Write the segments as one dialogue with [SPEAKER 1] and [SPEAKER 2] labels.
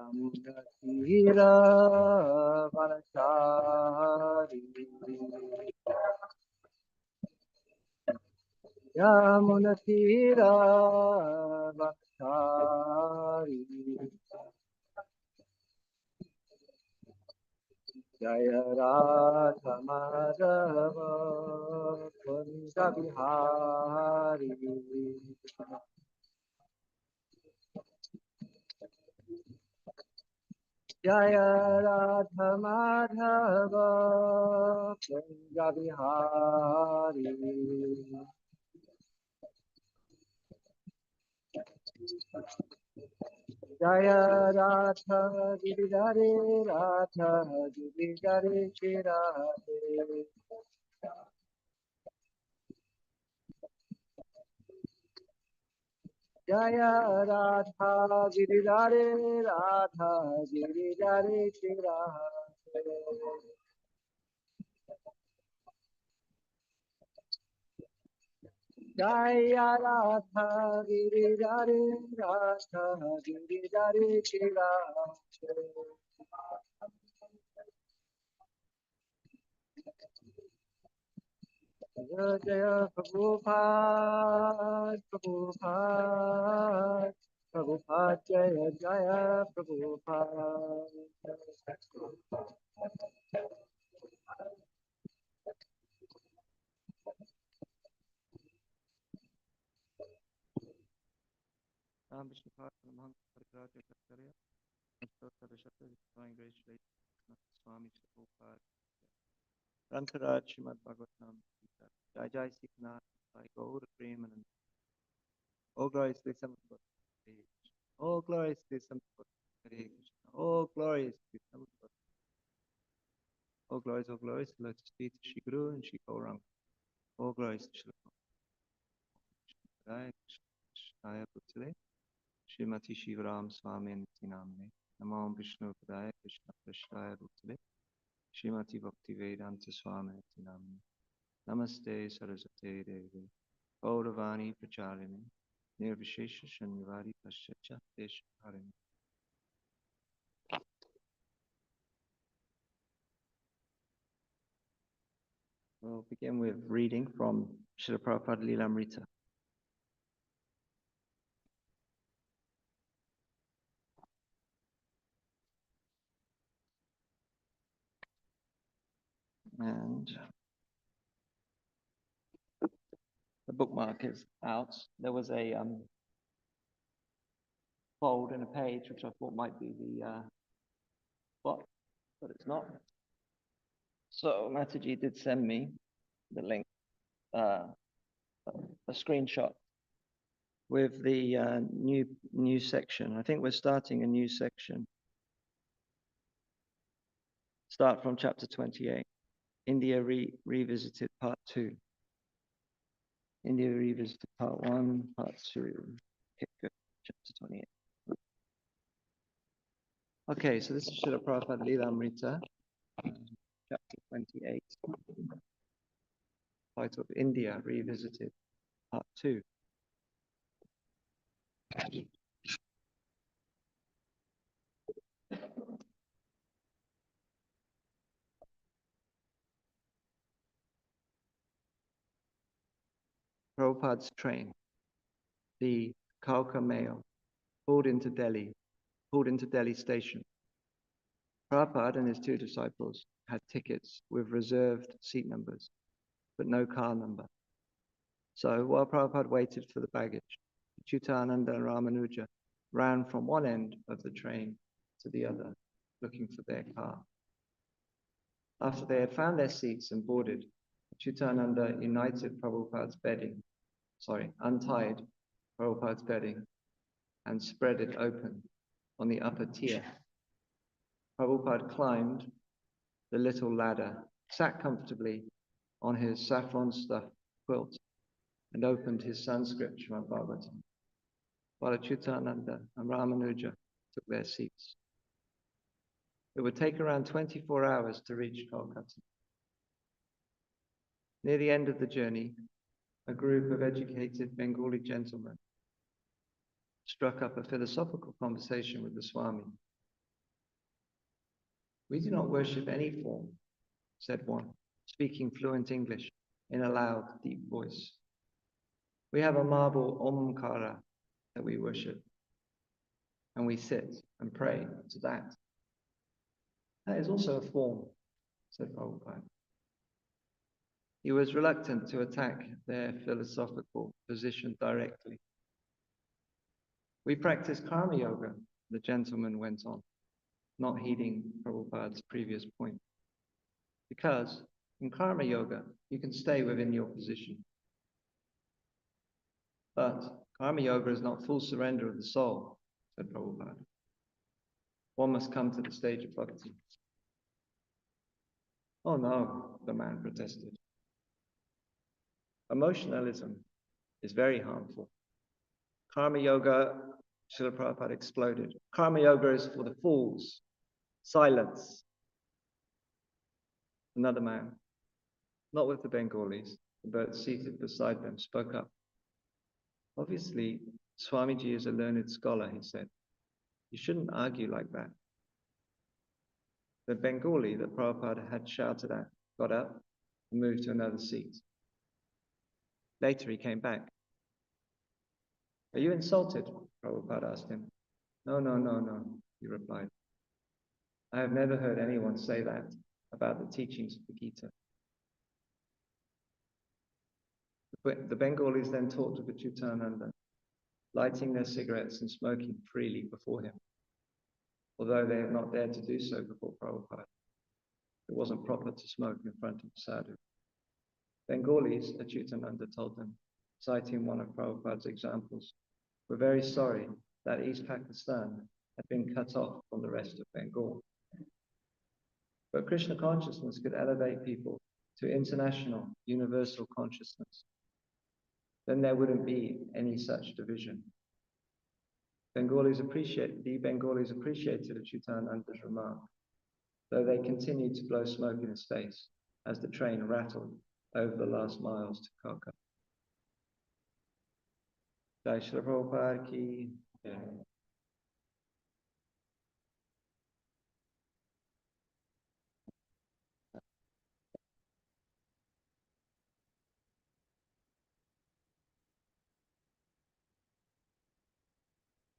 [SPEAKER 1] Yamunatira Vanachari Yamunatira Vanachari Jaya Radha Madhava Kunja Bihari Jaya Radha Madhava Kunja Bihari Jaya Radha Giridhare Radha Giridhare Shirade Jaya Radha Giridhare Radha Giridhare Shirade Jaya Radha Giridhare Radha Giridhare Shirade Jaya Jaya Prabhupada Prabhupada Prabhupada Jaya Jaya Prabhupada Rankaraj Srimad Bhagavatam Jai Jai Sikna Sai Gaur Premanand All glories to the Son of God All glories to the Son of God Hare Krishna All glories to the Son of God All glories to Lotus feet Shri Guru and Shri Gaurang All glories to Shri Jai Krishna Putale Srimati Shivaram Swami Nitinamne Namo Vishnu Padaya Krishna Prashtaya Bhutale Srimati Bhakti Vedanta Swami Nitinamne Namaste Saraswate Devi Gauravani Pracharini Nirvishesha Shanyavad Paschacha Desharini. We'll begin with reading from Srila Prabhupada Lilamrita. And the bookmark is out. There was a fold in a page which I thought might be the spot, but it's not. So Mataji did send me the link, a screenshot with the new section. I think we're starting a new section. Start from chapter 28. India Revisited Part 2. India Revisited Part 1, Part 2. Okay, good. Chapter 28. Okay, so this is Srila Prabhupada Lilamrita, chapter 28, titled India Revisited Part 2. Prabhupada's train, the Kalka Mail, pulled into Delhi station. Prabhupada and his two disciples had tickets with reserved seat numbers, but no car number. So while Prabhupada waited for the baggage, Chutananda and Ramanuja ran from one end of the train to the other, looking for their car. After they had found their seats and boarded, Chutananda untied Prabhupada's bedding and spread it open on the upper tier. Prabhupada climbed the little ladder, sat comfortably on his saffron-stuffed quilt, and opened his Sanskrit Srimad Bhagavatam, while Chutananda and Ramanuja took their seats. It would take around 24 hours to reach Kolkata. Near the end of the journey, a group of educated Bengali gentlemen struck up a philosophical conversation with the Swami "We do not worship any form," said one, speaking fluent English in a loud, deep voice. "We have a marble Omkara that we worship, and we sit and pray to that." "That is also a form," said Prabhupada. He was reluctant to attack their philosophical position directly. "We practice karma yoga," the gentleman went on, not heeding Prabhupada's previous point. "Because in karma yoga, you can stay within your position. But karma yoga is not full surrender of the soul," said Prabhupada. "One must come to the stage of bhakti." "Oh no," the man protested. "Emotionalism is very harmful. Karma yoga," Srila Prabhupada exploded, "karma yoga is for the fools. Silence." Another man, not with the Bengalis, but seated beside them, spoke up. "Obviously, Swamiji is a learned scholar," he said. "You shouldn't argue like that." The Bengali that Prabhupada had shouted at got up and moved to another seat. Later he came back. "Are you insulted?" Prabhupada asked him. No, he replied. "I have never heard anyone say that about the teachings of the Gita." The Bengalis then talked with Achyutananda, lighting their cigarettes and smoking freely before him, although they had not dared to do so before Prabhupada. It wasn't proper to smoke in front of a sadhu. Bengalis, Achyutananda told them, citing one of Prabhupada's examples, were very sorry that East Pakistan had been cut off from the rest of Bengal. But Krishna consciousness could elevate people to international, universal consciousness. Then there wouldn't be any such division. The Bengalis appreciated Achyutananda's remark, though they continued to blow smoke in his face as the train rattled over the last miles to Calcutta. Jai Srila Prabhupada ki.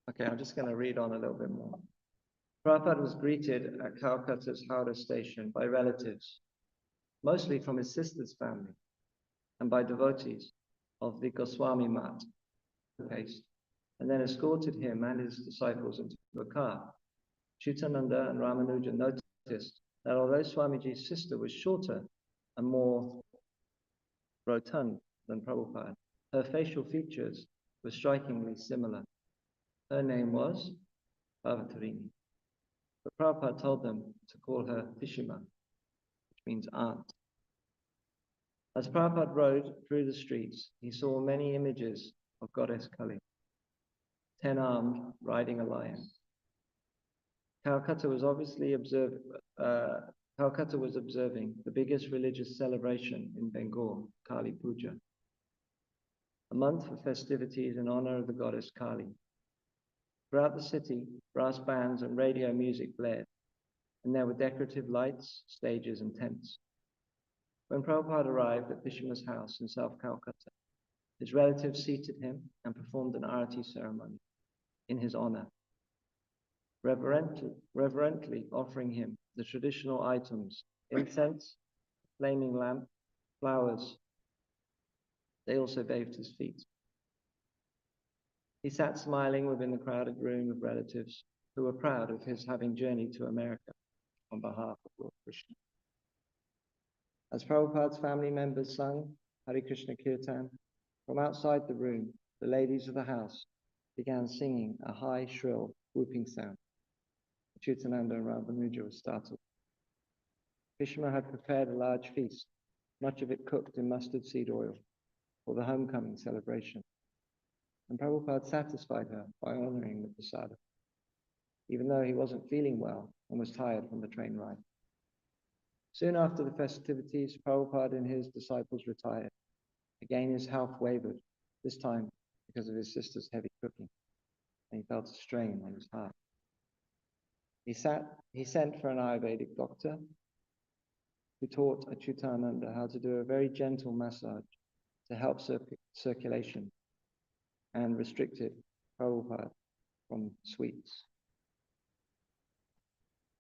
[SPEAKER 1] Okay, I'm just going to read on a little bit more. Prabhupada was greeted at Calcutta's Howrah station by relatives, mostly from his sister's family, and by devotees of the Goswami Mat, and then escorted him and his disciples into a car. Achyutananda and Ramanuja noticed that although Swamiji's sister was shorter and more rotund than Prabhupada, her facial features were strikingly similar. Her name was Bhavatarini, but Prabhupada told them to call her Pishima, which means aunt. As Prabhupada rode through the streets, he saw many images of Goddess Kali, 10-armed, riding a lion. Calcutta was observing the biggest religious celebration in Bengal, Kali Puja, a month for festivities in honor of the goddess Kali. Throughout the city, brass bands and radio music blared, and there were decorative lights, stages, and tents. When Prabhupada arrived at Pishima's house in South Calcutta, his relatives seated him and performed an arati ceremony in his honor, reverently offering him the traditional items: incense, flaming lamp, flowers. They also bathed his feet. He sat smiling within the crowded room of relatives who were proud of his having journeyed to America on behalf of Lord Krishna. As Prabhupada's family members sung Hare Krishna Kirtan, from outside the room, the ladies of the house began singing a high, shrill, whooping sound. Achyutananda and Ramanuja were startled. Bhishma had prepared a large feast, much of it cooked in mustard seed oil, for the homecoming celebration. And Prabhupada satisfied her by honoring the prasada, even though he wasn't feeling well and was tired from the train ride. Soon after the festivities, Prabhupada and his disciples retired. Again his health wavered, this time because of his sister's heavy cooking, and he felt a strain on his heart. He sent for an Ayurvedic doctor who taught Achyutananda how to do a very gentle massage to help circulation and restricted Prabhupada from sweets.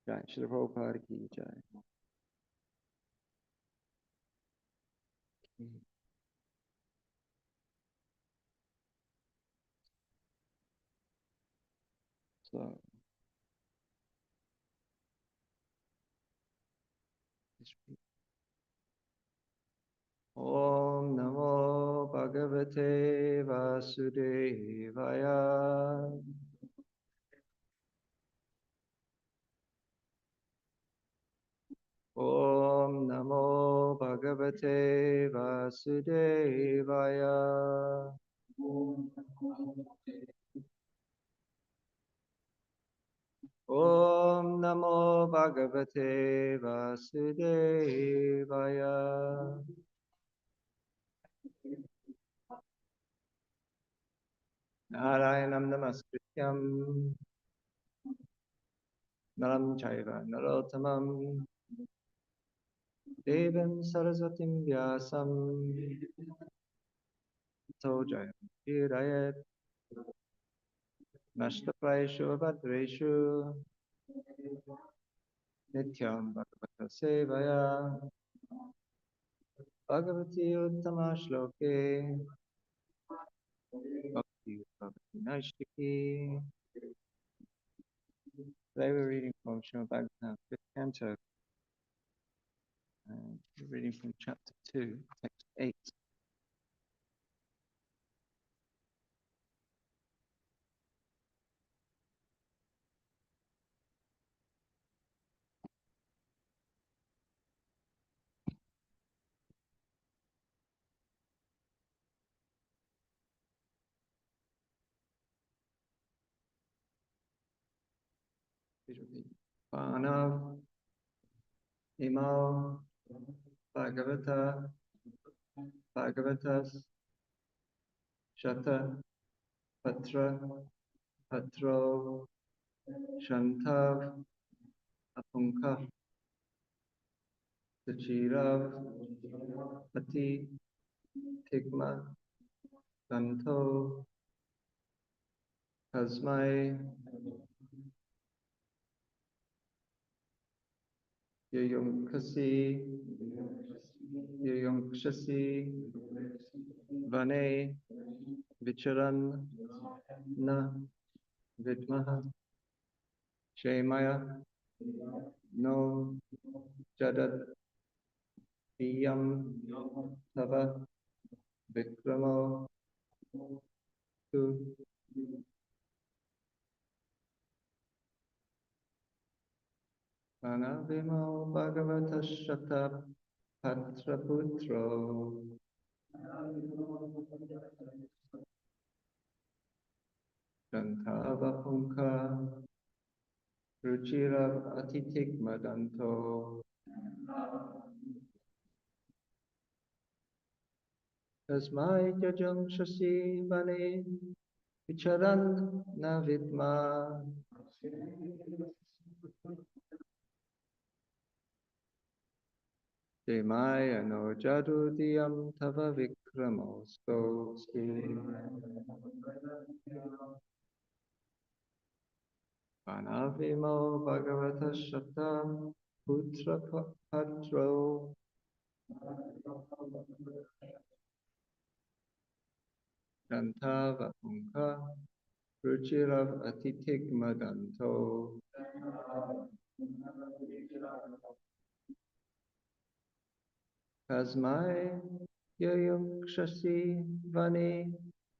[SPEAKER 1] Jai Shri Prabhupada ki jai. So, Om Namo Bhagavate Vasudevaya. Om Namo Bhagavate Vasudevaya. Om Namo Bhagavate Vasudevaya. Narayanam Namaskrityam Naram Chaiva Narottamam Devim Saraswatim Vyasam Tojayam Kirayat Nashtapraishu Bhadreshu Nityam Bhagavata Sevaya Bhagavati Uttama Shloke Bhakti Bhagavati Naishtiki. Today we're reading from Srimad Bhagavatam, 5th canto, and we're reading from chapter 2, text 8. Panav Imao Bhagavata Bhagavatas Shata Patra Patro Shantav Apunka Sachirav Pati Tigma Danto Kasmai Yayungkshasi Vane Vicharan Na Vidmaha Shemaya No Jadad Iyam Tava Vikramo Tu Anavimo Bhagavata Shata Patraputro Shantava Punka Ruchirav Atitik Madanto Tasmai Jajam Shasi Vane Vicharan Navidma Demaya no Jadudiyam Tava Vikramo Panavimo Bhagavata Shata Putra Patro Dantava Punka Ruchirav Atitik Madanto Kasmai Yayum Kshasi Vani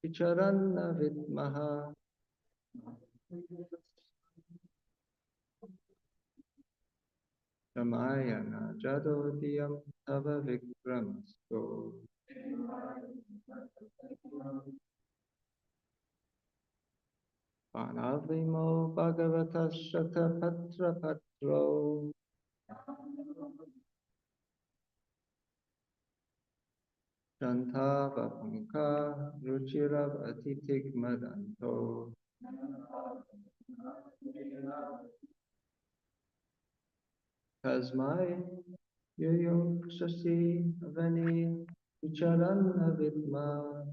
[SPEAKER 1] Vicharanna Vidmaha Ramayana Jadodiyam Tava Vikramasto Panavimo Bhagavata Shata Patra Patro Shantava Punka Ruchirav Atitik Madanto Tasmai Yoyo Shasi Avani Vicharan Vidma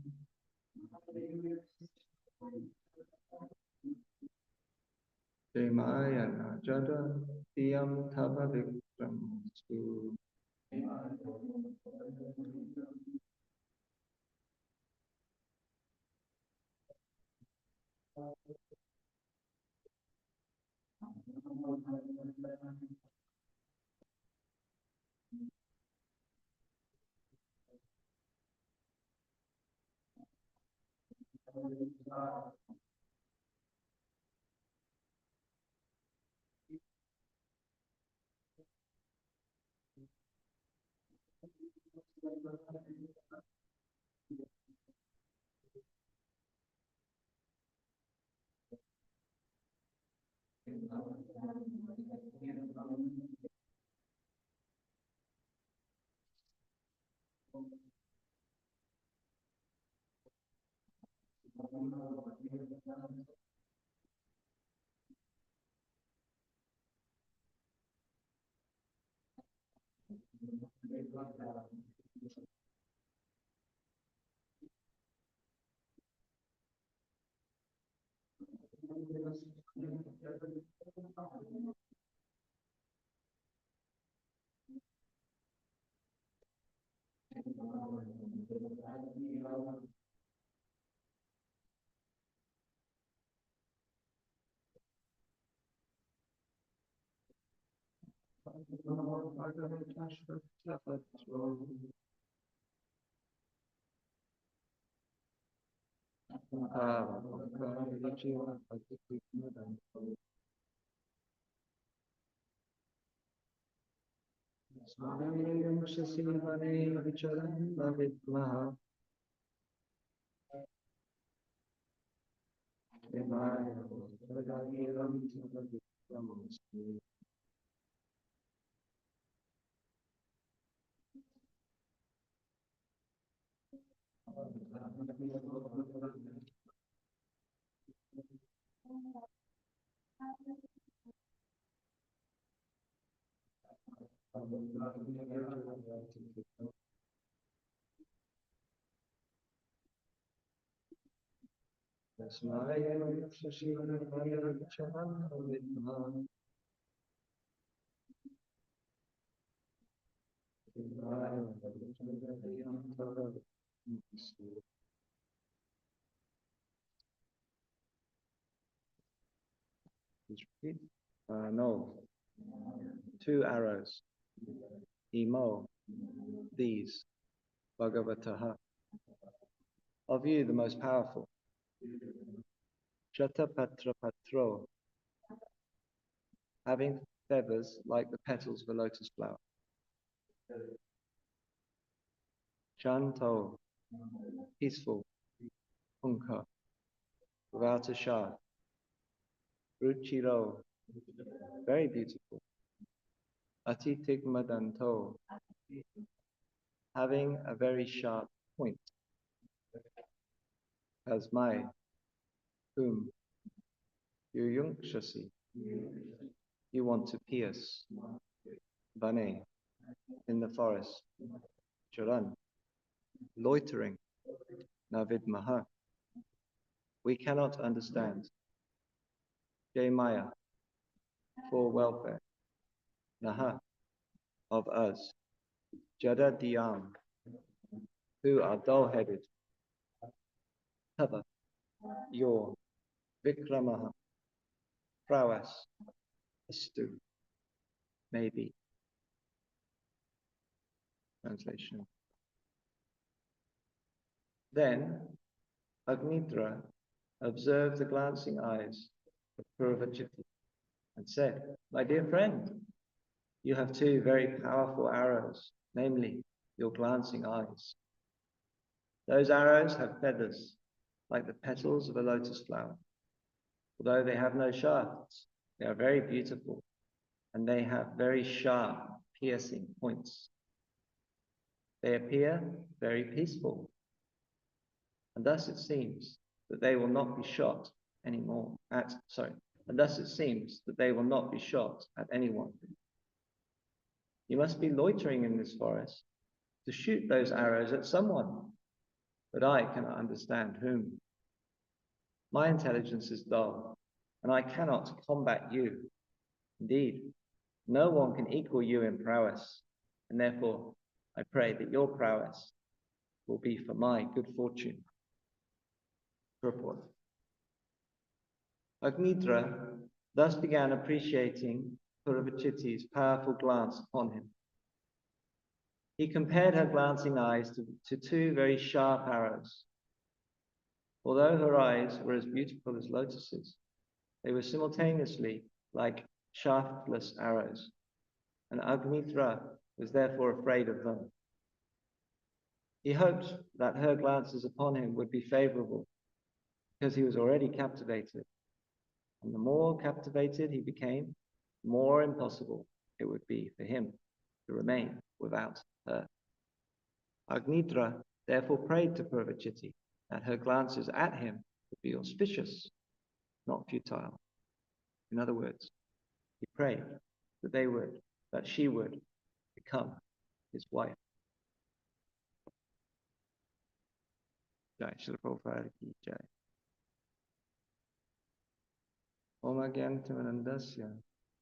[SPEAKER 1] Jemaya Najada Tiyam Tava Vikram Stu. No, 2 arrows. Imo, these, Bhagavataha. Of you, the most powerful. Shatapatra Patro, having feathers like the petals of a lotus flower. Shanto, peaceful. Punka, without a shaft. Ruchiro, very beautiful. Atitigmadanto, having a very sharp point. Tasmai, whom? Yuyunkshasi, you want to pierce. Bane, in the forest. Charan, loitering. Navidmaha, we cannot understand. Jemaya, for welfare. Naha, of us. Jada Diyam, who are dull-headed. Tava, your. Vikramaha, prowess. Astu, maybe. Translation. Then Agnitra observed the glancing eyes of Puravachiti and said, my dear friend, you have 2 very powerful arrows, namely your glancing eyes. Those arrows have feathers, like the petals of a lotus flower. Although they have no shafts, they are very beautiful, and they have very sharp, piercing points. They appear very peaceful, and thus it seems that they will not be shot and thus it seems that they will not be shot at anyone. You must be loitering in this forest to shoot those arrows at someone, but I cannot understand whom. My intelligence is dull, and I cannot combat you. Indeed, no one can equal you in prowess, and therefore I pray that your prowess will be for my good fortune. Purport. Agnidra thus began appreciating Puravachiti's powerful glance upon him. He compared her glancing eyes to two very sharp arrows. Although her eyes were as beautiful as lotuses, they were simultaneously like shaftless arrows, and Agnidra was therefore afraid of them. He hoped that her glances upon him would be favorable, because he was already captivated. And the more captivated he became, the more impossible it would be for him to remain without her. Agnidra therefore prayed to Puravachiti that her glances at him would be auspicious, not futile. In other words, he prayed that she would become his wife. Jai Shri Prabhupada ki jai. Om Agyantimanandasya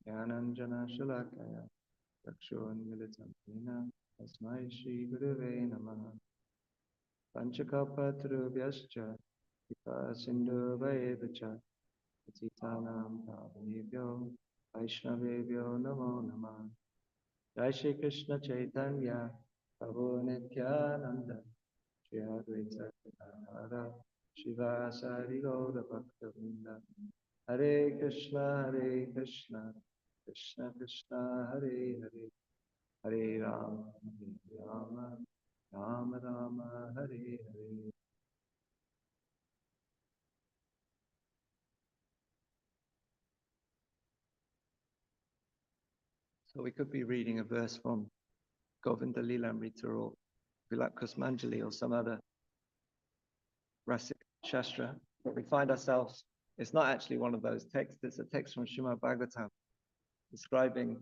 [SPEAKER 1] Jnananjana Shalakaya Chakshurunmilitam Yena Tasmai Shri Gurave Namaha. Panchakapatarubhyascha Kripa Sindhuvayevacha Patitanam Pavanebhyo Vaishnavebhyo Namo Namah. Jai Shri Krishna Chaitanya Prabhu Nityananda Shri Advaita Gadadhara Shivasari Gaura Bhaktavinda. Hare Krishna, Krishna Krishna, Hare Hare, Hare Rama, Rama Rama, Hare Hare. So we could be reading a verse from Govinda Lilamrita or Vilakkus Manjali or some other Rasic Shastra, but we find ourselves, it's not actually one of those texts, it's a text from Srimad Bhagavatam describing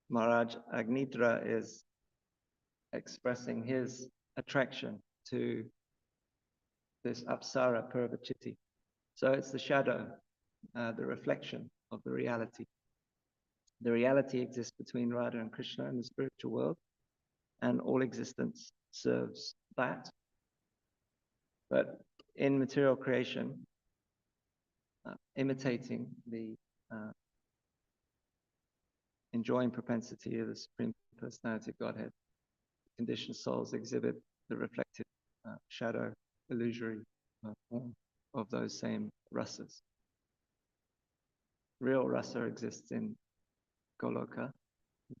[SPEAKER 1] Maharaj Agnidra is expressing his attraction to this Apsara Puravachiti. So it's the shadow, the reflection of the reality. The reality exists between Radha and Krishna in the spiritual world, and all existence serves that. But in material creation, imitating the enjoying propensity of the Supreme Personality of Godhead, conditioned souls exhibit the reflected shadow, illusory form of those same rasas. Real rasa exists in Goloka,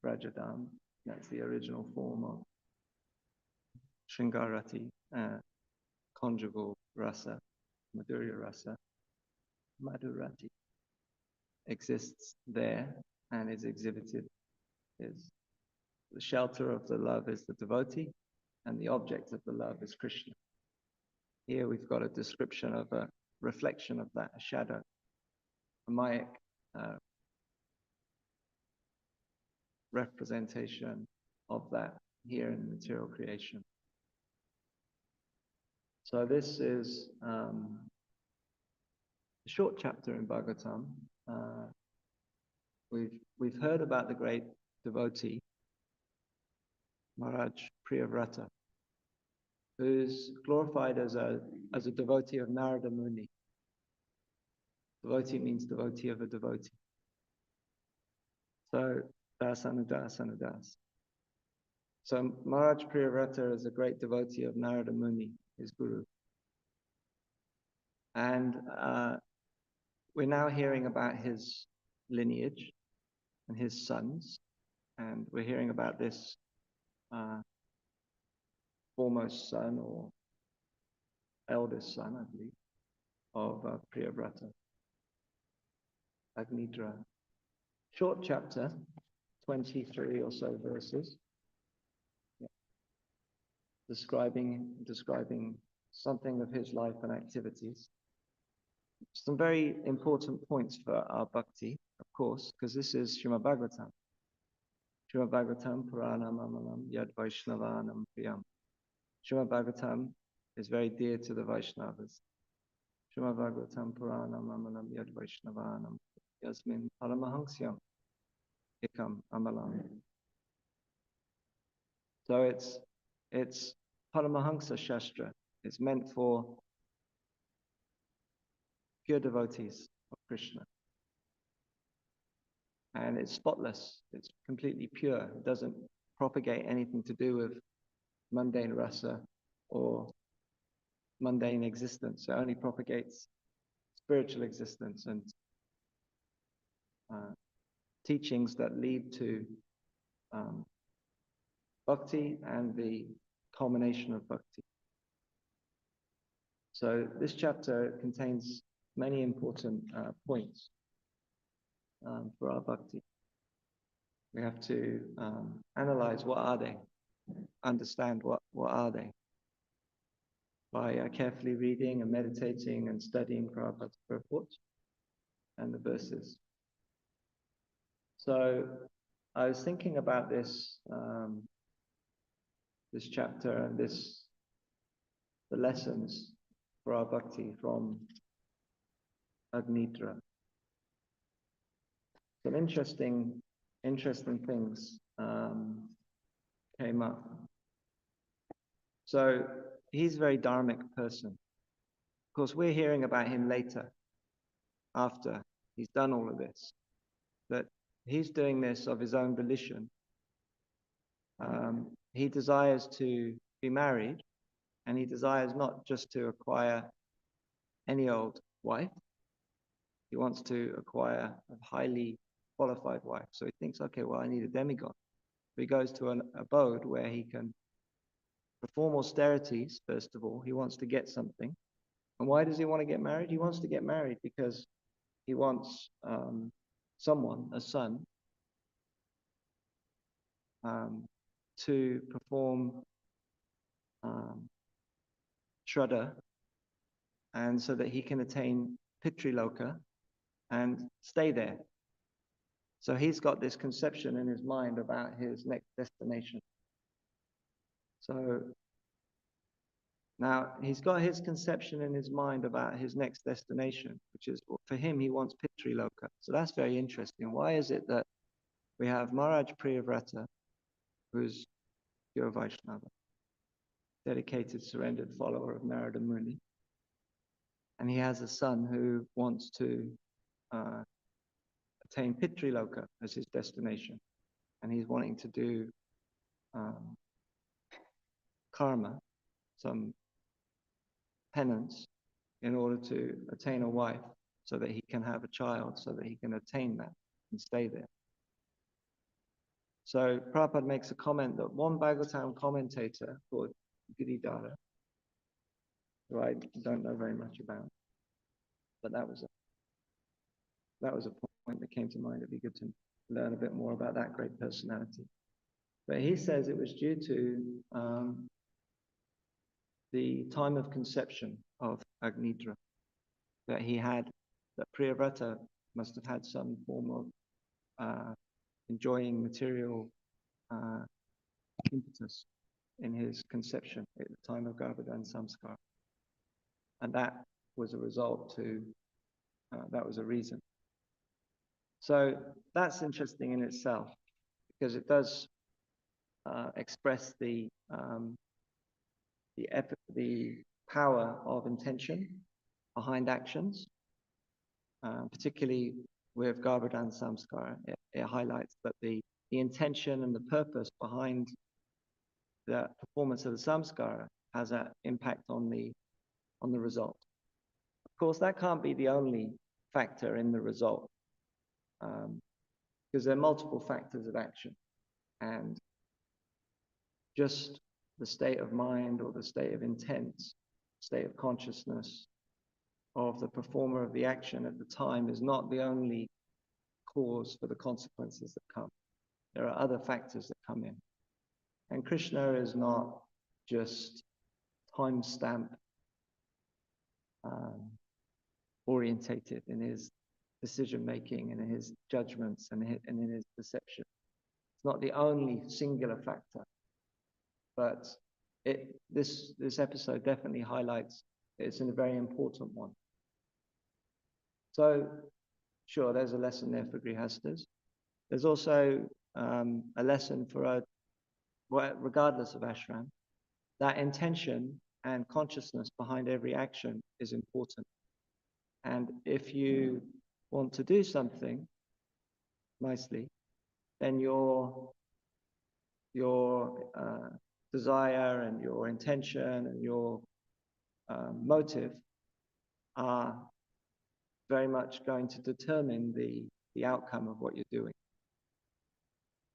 [SPEAKER 1] Brajadam. That's the original form of Shringarati, conjugal rasa, Madhurya rasa. Madhurati exists there and is exhibited. Is the shelter of the love is the devotee, and the object of the love is Krishna. Here we've got a description of a reflection of that, a shadow, a Mayic representation of that here in material creation. So this is a short chapter in Bhagavatam. We've heard about the great devotee, Maharaj Priyavrata, who's glorified as a devotee of Narada Muni. Devotee means devotee of a devotee. So das anudas anudas. So Maharaj Priyavrata is a great devotee of Narada Muni, his guru. And we're now hearing about his lineage and his sons, and we're hearing about this foremost son or eldest son, I believe, of Priyavrata, Agnidra. Short chapter, 23 or so verses, describing something of his life and activities. some very important points for our bhakti, of course, because this is Srimad Bhagavatam. Srimad Bhagavatam Puranam Amalam Yad Vaishnavanam Priyam. Srimad Bhagavatam is very dear to the Vaishnavas. Srimad Bhagavatam Puranam Amalam Yad Vaishnavanam Yasmin Paramahansyam Ekam Amalam. So it's Paramahansa Shastra. It's meant for pure devotees of Krishna. And it's spotless. It's completely pure. It doesn't propagate anything to do with mundane rasa or mundane existence. It only propagates spiritual existence and teachings that lead to bhakti and the culmination of bhakti. So this chapter contains many important points for our bhakti. We have to analyze what are they, understand what are they, by carefully reading and meditating and studying Prabhupada's purport and the verses. So I was thinking about this this chapter and the lessons for our bhakti from Agnidra. Some interesting things came up. So he's a very dharmic person. Of course, we're hearing about him later, after he's done all of this, that he's doing this of his own volition. He desires to be married, and he desires not just to acquire any old wife. He wants to acquire a highly qualified wife. So he thinks, okay, well, I need a demigod. So he goes to an abode where he can perform austerities, first of all. He wants to get something. And why does he want to get married? He wants to get married because he wants someone, a son, to perform Shraddha, and so that he can attain Pitriloka and stay there. So he's got this conception in his mind about his next destination. So now he's got his conception in his mind about his next destination, which is, well, for him, he wants Pitriloka. So that's very interesting. Why is it that we have Maharaj Priyavrata, who's pure Vaishnava, dedicated, surrendered follower of Narada Muni, and he has a son who wants to attain Pitriloka as his destination, and he's wanting to do karma, some penance, in order to attain a wife, so that he can have a child, so that he can attain that and stay there. So Prabhupada makes a comment that one Bhagavatam commentator called Giridhara, who I don't know very much about, but that was a point that came to mind. It'd be good to learn a bit more about that great personality. But he says it was due to the time of conception of Agnidra, that Priyavrata must have had some form of enjoying material impetus in his conception at the time of Garbhodan Samskar. And that was a result to, that was a reason. So that's interesting in itself, because it does express the power of intention behind actions, particularly with Garbhodan Samskara. It highlights that the intention and the purpose behind the performance of the samskara has an impact on the result. Of course, that can't be the only factor in the result, because there are multiple factors of action, and just the state of mind or the state of intent, state of consciousness of the performer of the action at the time is not the only cause for the consequences that come. There are other factors that come in. And Krishna is not just timestamp orientated in his decision making and in his judgments and in his perception. It's not the only singular factor, but this episode definitely highlights it's a very important one. So, sure, there's a lesson there for grihastas. There's also a lesson for regardless of ashram, that intention and consciousness behind every action is important. And if you want to do something nicely, then your desire and your intention and your motive are very much going to determine the outcome of what you're doing.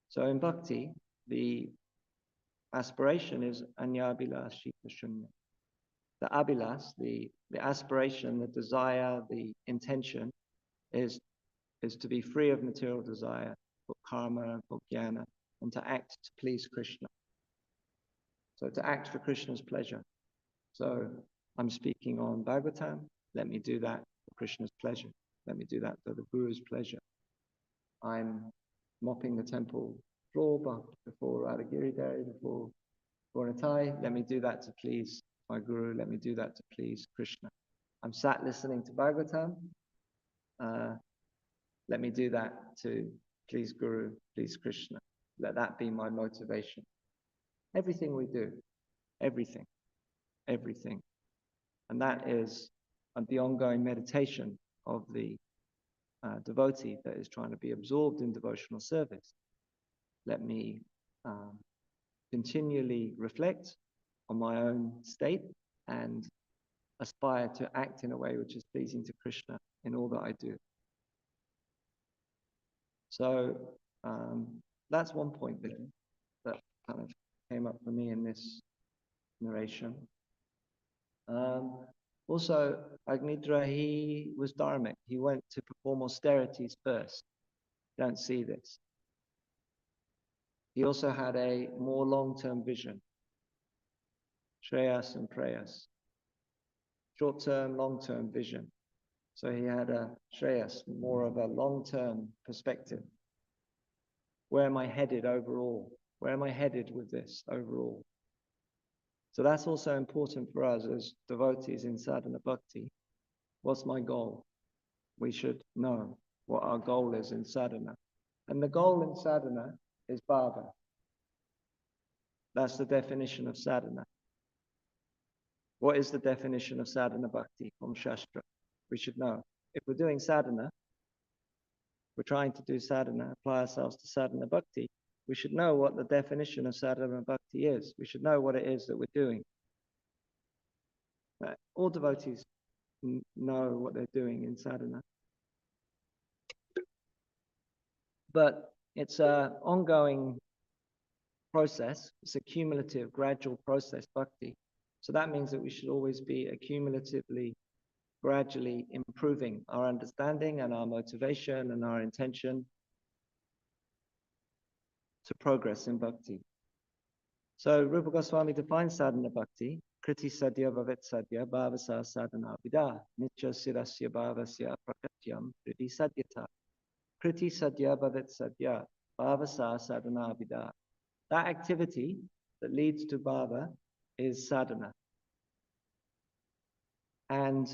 [SPEAKER 1] So in bhakti, the aspiration is anyabhilashi shunya. The abhilas, the aspiration, the desire, the intention is to be free of material desire, for karma, for jnana, and to act to please Krishna. So to act for Krishna's pleasure. So I'm speaking on Bhagavatam, let me do that for Krishna's pleasure. Let me do that for the Guru's pleasure. I'm mopping the temple floor before Radhagiri Day, before Natai, let me do that to please my Guru, let me do that to please Krishna. I'm sat listening to Bhagavatam, let me do that to please Guru, please Krishna. Let that be my motivation. Everything we do, everything. And that is the ongoing meditation of the devotee that is trying to be absorbed in devotional service. Let me continually reflect on my own state and aspire to act in a way which is pleasing to Krishna in all that I do. So that's one point that kind of came up for me in this narration. Also, Agnidra, he was dharmic. He went to perform austerities first. Don't see this. He also had a more long-term vision. Shreyas and prayas. Short-term, long-term vision. So he had a Shreyas, more of a long-term perspective. Where am I headed overall? Where am I headed with this overall? So that's also important for us as devotees in sadhana bhakti. What's my goal? We should know what our goal is in sadhana. And the goal in sadhana is bhava. That's the definition of sadhana. What is the definition of sadhana bhakti from Shastra? We should know. If we're doing sadhana, we're trying to do sadhana, apply ourselves to sadhana bhakti, we should know what the definition of sadhana bhakti is. We should know what it is that we're doing. All devotees know what they're doing in sadhana. But it's an ongoing process. It's a cumulative, gradual process, bhakti. So that means that we should always be accumulatively, gradually improving our understanding and our motivation and our intention to progress in bhakti. So Rupa Goswami defines sadhana bhakti, kriti sadhya bhavet sadhya bhavasa sadhana vida, nitya sirasya bhavasya prakatyam kriti sadhyata. Kriti sadhya bhavet sadhya bhavasa sadhana vida. That activity that leads to bhava is sadhana. And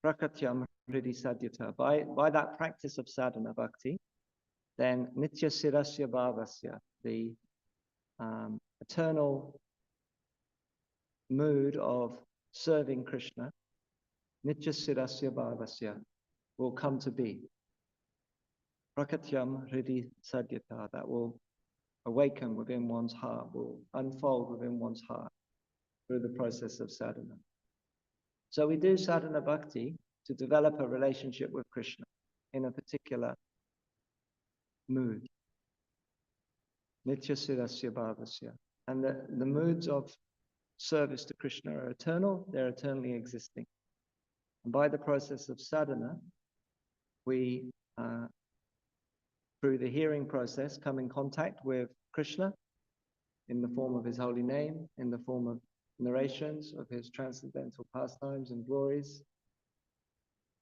[SPEAKER 1] prakatyam kriti sadhyata. By that practice of sadhana bhakti, then nitya sirasya bhavasya, the eternal mood of serving Krishna, nitya sirasya bhavasya, will come to be. Prakatyam hridi sadhyata, that will awaken within one's heart, will unfold within one's heart through the process of sadhana. So we do sadhana bhakti to develop a relationship with Krishna in a particular mood. Nitya sirasya bhavasya. And the moods of service to Krishna are eternal, they're eternally existing. And by the process of sadhana, we, through the hearing process, come in contact with Krishna in the form of his holy name, in the form of narrations of his transcendental pastimes and glories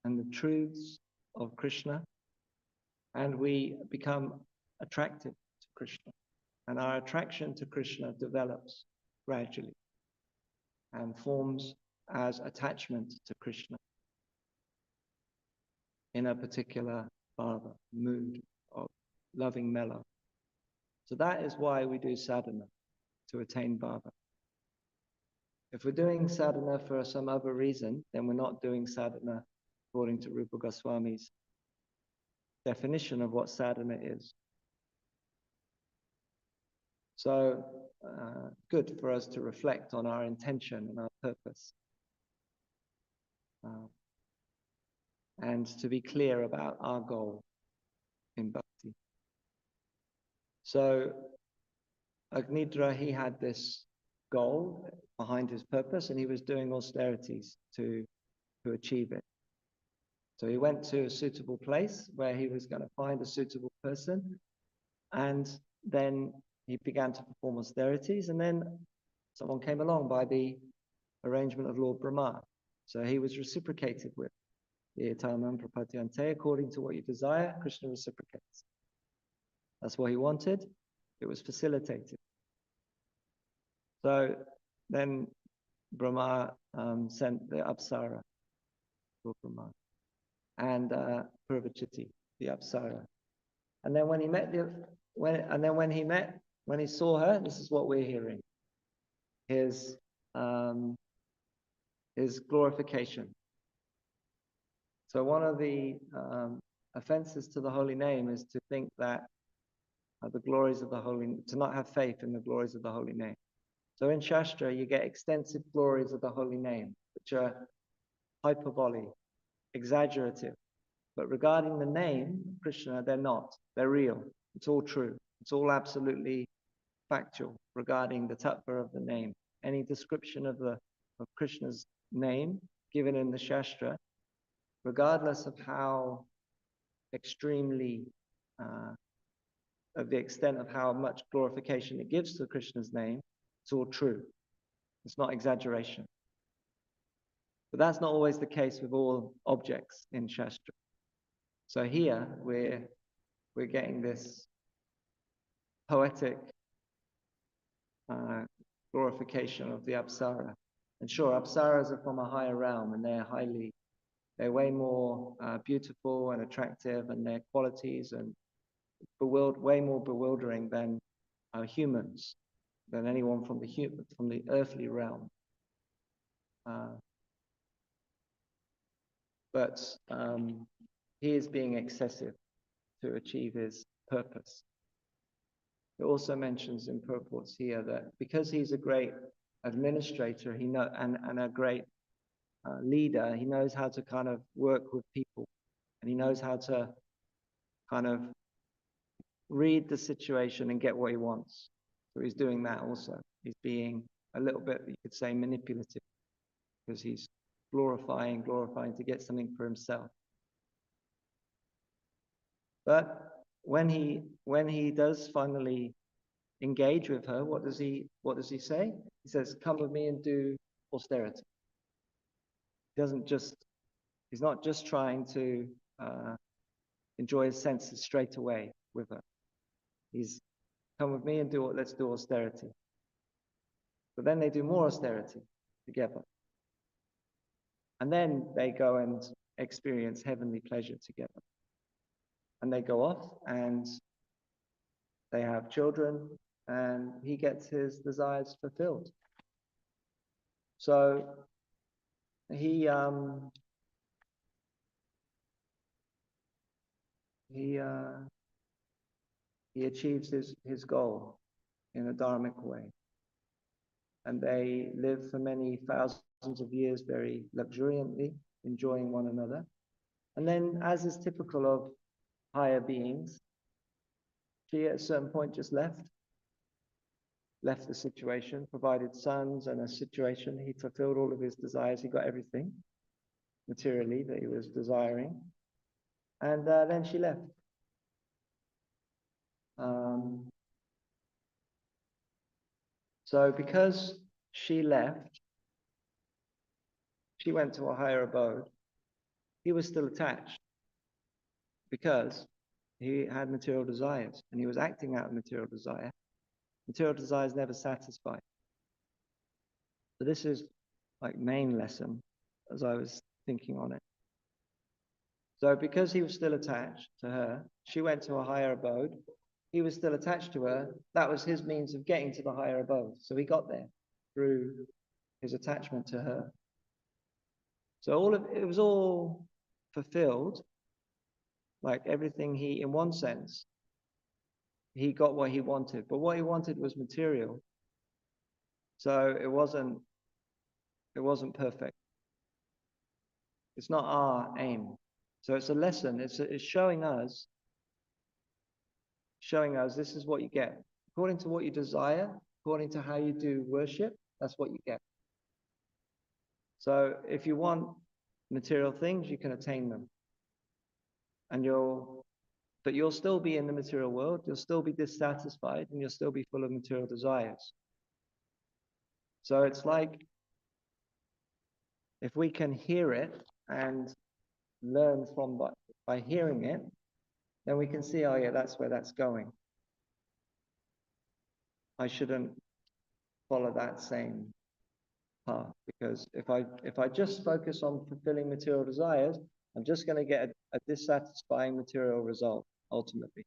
[SPEAKER 1] and the truths of Krishna, and we become attracted to Krishna. And our attraction to Krishna develops gradually and forms as attachment to Krishna in a particular bhava, mood of loving mellow. So that is why we do sadhana, to attain bhava. If we're doing sadhana for some other reason, then we're not doing sadhana according to Rupa Goswami's definition of what sadhana is. So, good for us to reflect on our intention and our purpose. And to be clear about our goal in bhakti. So, Agnidra, he had this goal behind his purpose, and he was doing austerities to achieve it. So he went to a suitable place where he was going to find a suitable person, and then he began to perform austerities, and then someone came along by the arrangement of Lord Brahma. So he was reciprocated with. According to what you desire, Krishna reciprocates. That's what he wanted. It was facilitated. So then Brahma sent the Apsara, Lord Brahma, and Purvachiti, the Apsara. And then when he saw her, this is what we're hearing. His glorification. So one of the offenses to the holy name is to think that the glories of the holy, to not have faith in the glories of the holy name. So in Shastra, you get extensive glories of the holy name, which are hyperbole, exaggerative. But regarding the name, Krishna, they're not. They're real. It's all true. It's all absolutely factual regarding the tattva of the name. Any description of Krishna's name given in the Shastra, regardless of how extremely, of the extent of how much glorification it gives to Krishna's name, it's all true. It's not exaggeration. But that's not always the case with all objects in Shastra. So here we're getting this poetic glorification of the Apsara. And sure, Apsaras are from a higher realm, and they're way more beautiful and attractive, and their qualities and way more bewildering than humans, than anyone from the earthly realm. But he is being excessive to achieve his purpose. It also mentions in purports here that because he's a great administrator, and a great leader, he knows how to kind of work with people, and he knows how to kind of read the situation and get what he wants. So he's doing that also. He's being a little bit, you could say, manipulative, because he's glorifying to get something for himself. But when he does finally engage with her, what does he say? He says, "Come with me and do austerity." He's not just trying to enjoy his senses straight away with her. He's, "Come with me and let's do austerity." But then they do more austerity together. And then they go and experience heavenly pleasure together. And they go off and they have children, and he gets his desires fulfilled. So he achieves his goal in a dharmic way. And they live for many thousands of years very luxuriantly, enjoying one another. And then, as is typical of higher beings, she at a certain point just left the situation, provided sons and a situation. He fulfilled all of his desires. He got everything materially that he was desiring. And then she left. So because she left, she went to a higher abode, he was still attached because he had material desires and he was acting out of material desire. Material desires never satisfy. So this is like main lesson as I was thinking on it. So because he was still attached to her, she went to a higher abode. He was still attached to her. That was his means of getting to the higher abode. So he got there through his attachment to her. So it was all fulfilled, like everything in one sense, he got what he wanted. But what he wanted was material. So it wasn't perfect. It's not our aim. So it's a lesson. It's showing us this is what you get. According to what you desire, according to how you do worship, that's what you get. So if you want material things, you can attain them. But you'll still be in the material world, you'll still be dissatisfied, and you'll still be full of material desires. So it's like, if we can hear it and learn from by hearing it, then we can see, oh yeah, that's where that's going. I shouldn't follow that same path, because if I just focus on fulfilling material desires, I'm just going to get a dissatisfying material result ultimately.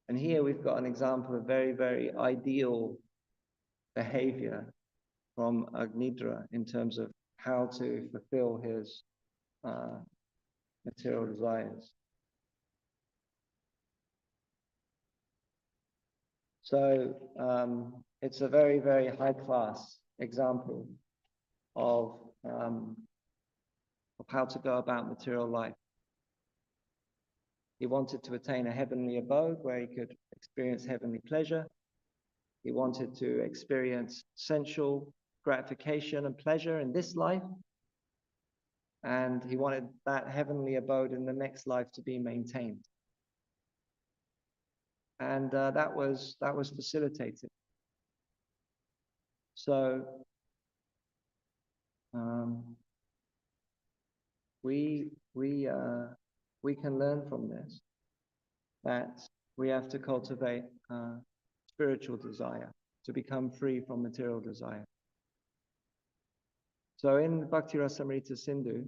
[SPEAKER 1] And here we've got an example of very, very ideal behavior from Agnidra in terms of how to fulfill his material desires. So it's a very, very high class example of how to go about material life. He wanted to attain a heavenly abode where he could experience heavenly pleasure. He wanted to experience sensual gratification and pleasure in this life. And he wanted that heavenly abode in the next life to be maintained. And that was facilitated. So we can learn from this that we have to cultivate spiritual desire to become free from material desire. So in Bhakti Rasamrita Sindhu,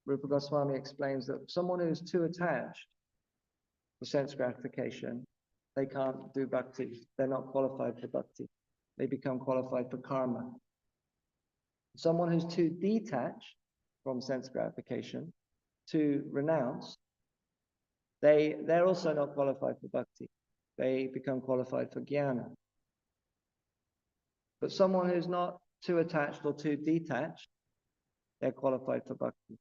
[SPEAKER 1] Rupa Goswami explains that someone who is too attached for sense gratification, they can't do bhakti. They're not qualified for bhakti. They become qualified for karma. Someone who's too detached from sense gratification, to renounce, they're also not qualified for bhakti. They become qualified for jnana. But someone who's not too attached or too detached, they're qualified for bhakti.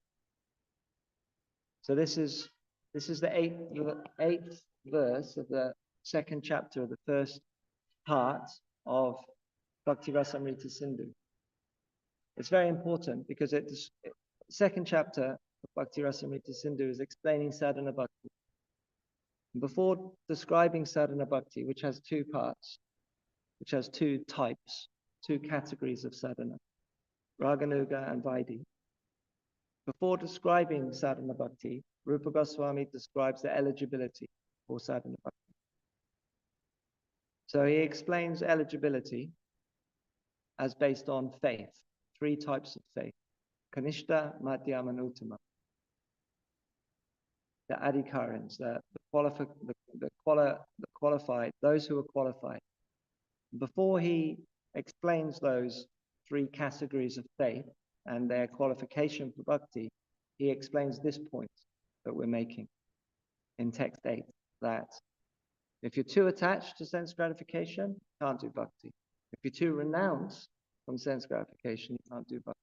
[SPEAKER 1] So this is the eighth verse of the second chapter of the first part of Bhakti Rasamrita Sindhu. It's very important because the second chapter of Bhakti Rasamrita Sindhu is explaining sadhana bhakti. Before describing sadhana bhakti, which has two parts, which has two types, two categories of sadhana, Raganuga and Vaidhi. Before describing sadhana bhakti, Rupa Goswami describes the eligibility for sadhana bhakti. So he explains eligibility as based on faith, three types of faith: Kanishta, Madhyama, and Uttama. The adhikarins, the qualified, those who are qualified. Before he explains those three categories of faith and their qualification for bhakti, he explains this point that we're making in text 8, that if you're too attached to sense gratification, you can't do bhakti. If you're too renounced from sense gratification, you can't do bhakti.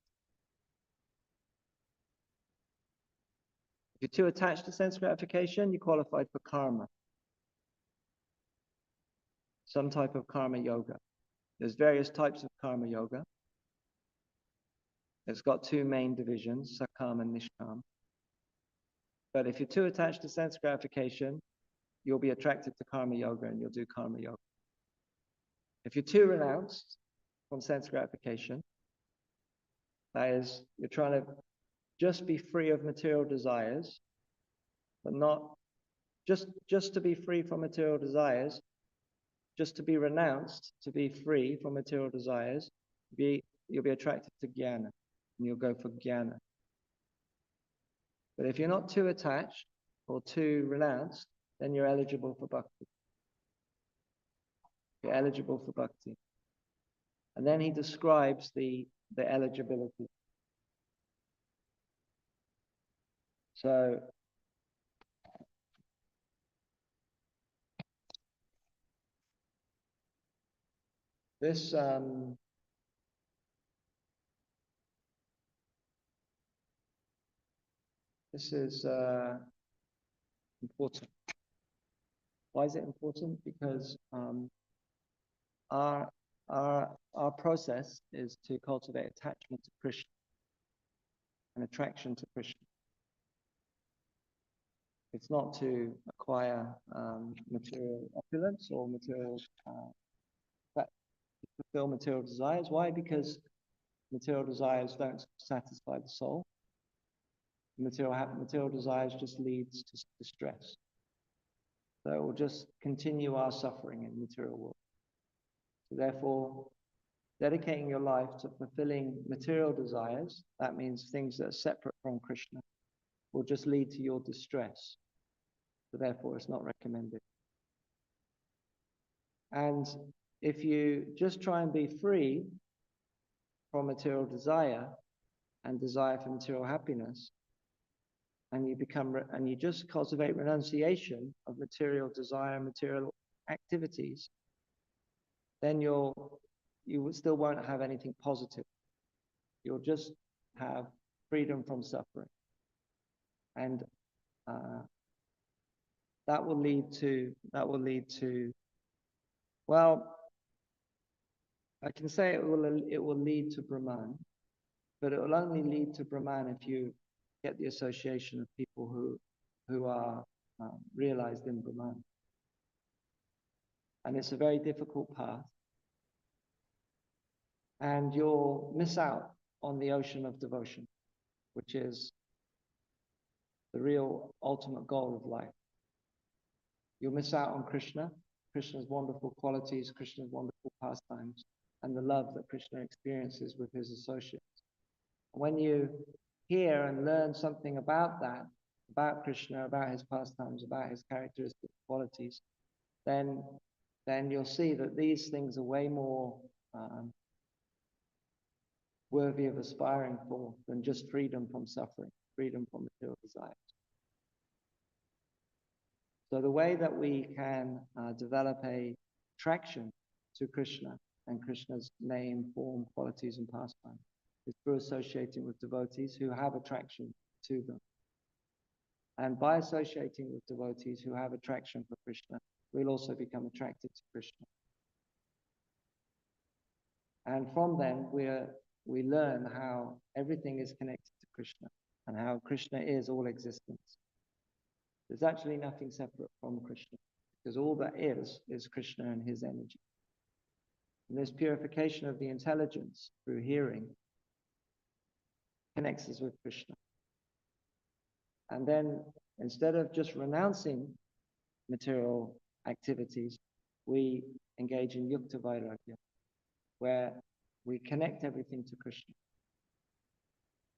[SPEAKER 1] If you're too attached to sense gratification, you're qualified for karma, some type of karma yoga. There's various types of karma yoga. It's got two main divisions, sakam and nishkam. But if you're too attached to sense gratification, you'll be attracted to karma yoga and you'll do karma yoga. If you're too renounced from sense gratification, that is, you're trying to just be free of material desires, but not just to be free from material desires, just to be renounced, to be free from material desires, you'll be attracted to jnana, and you'll go for jnana. But if you're not too attached or too renounced, then you're eligible for bhakti. You're eligible for bhakti. And then he describes the eligibility. So this is important. Why is it important? Because our process is to cultivate attachment to Krishna and attraction to Krishna. It's not to acquire material opulence or material to fulfill material desires. Why? Because material desires don't satisfy the soul. Material desires just leads to distress. So it will just continue our suffering in the material world. So therefore, dedicating your life to fulfilling material desires, that means things that are separate from Krishna, will just lead to your distress. So therefore, it's not recommended. And if you just try and be free from material desire and desire for material happiness, and you just cultivate renunciation of material desire, material activities, then you still won't have anything positive. You'll just have freedom from suffering, and that will lead to. Well, I can say it will lead to Brahman, but it will only lead to Brahman if you get the association of people who are realized in Brahman. And it's a very difficult path. And you'll miss out on the ocean of devotion, which is the real ultimate goal of life. You'll miss out on Krishna, Krishna's wonderful qualities, Krishna's wonderful pastimes, and the love that Krishna experiences with his associates. When you hear and learn something about that, about Krishna, about his pastimes, about his characteristic qualities, then you'll see that these things are way more worthy of aspiring for than just freedom from suffering, freedom from material desires. So the way that we can develop a attraction to Krishna and Krishna's name, form, qualities, and pastime is through associating with devotees who have attraction to them. And by associating with devotees who have attraction for Krishna, we'll also become attracted to Krishna. And from then, we learn how everything is connected to Krishna and how Krishna is all existence. There's actually nothing separate from Krishna, because all that is Krishna and his energy. And this purification of the intelligence through hearing connects us with Krishna. And then, instead of just renouncing material activities, we engage in yukta vairagya, where we connect everything to Krishna.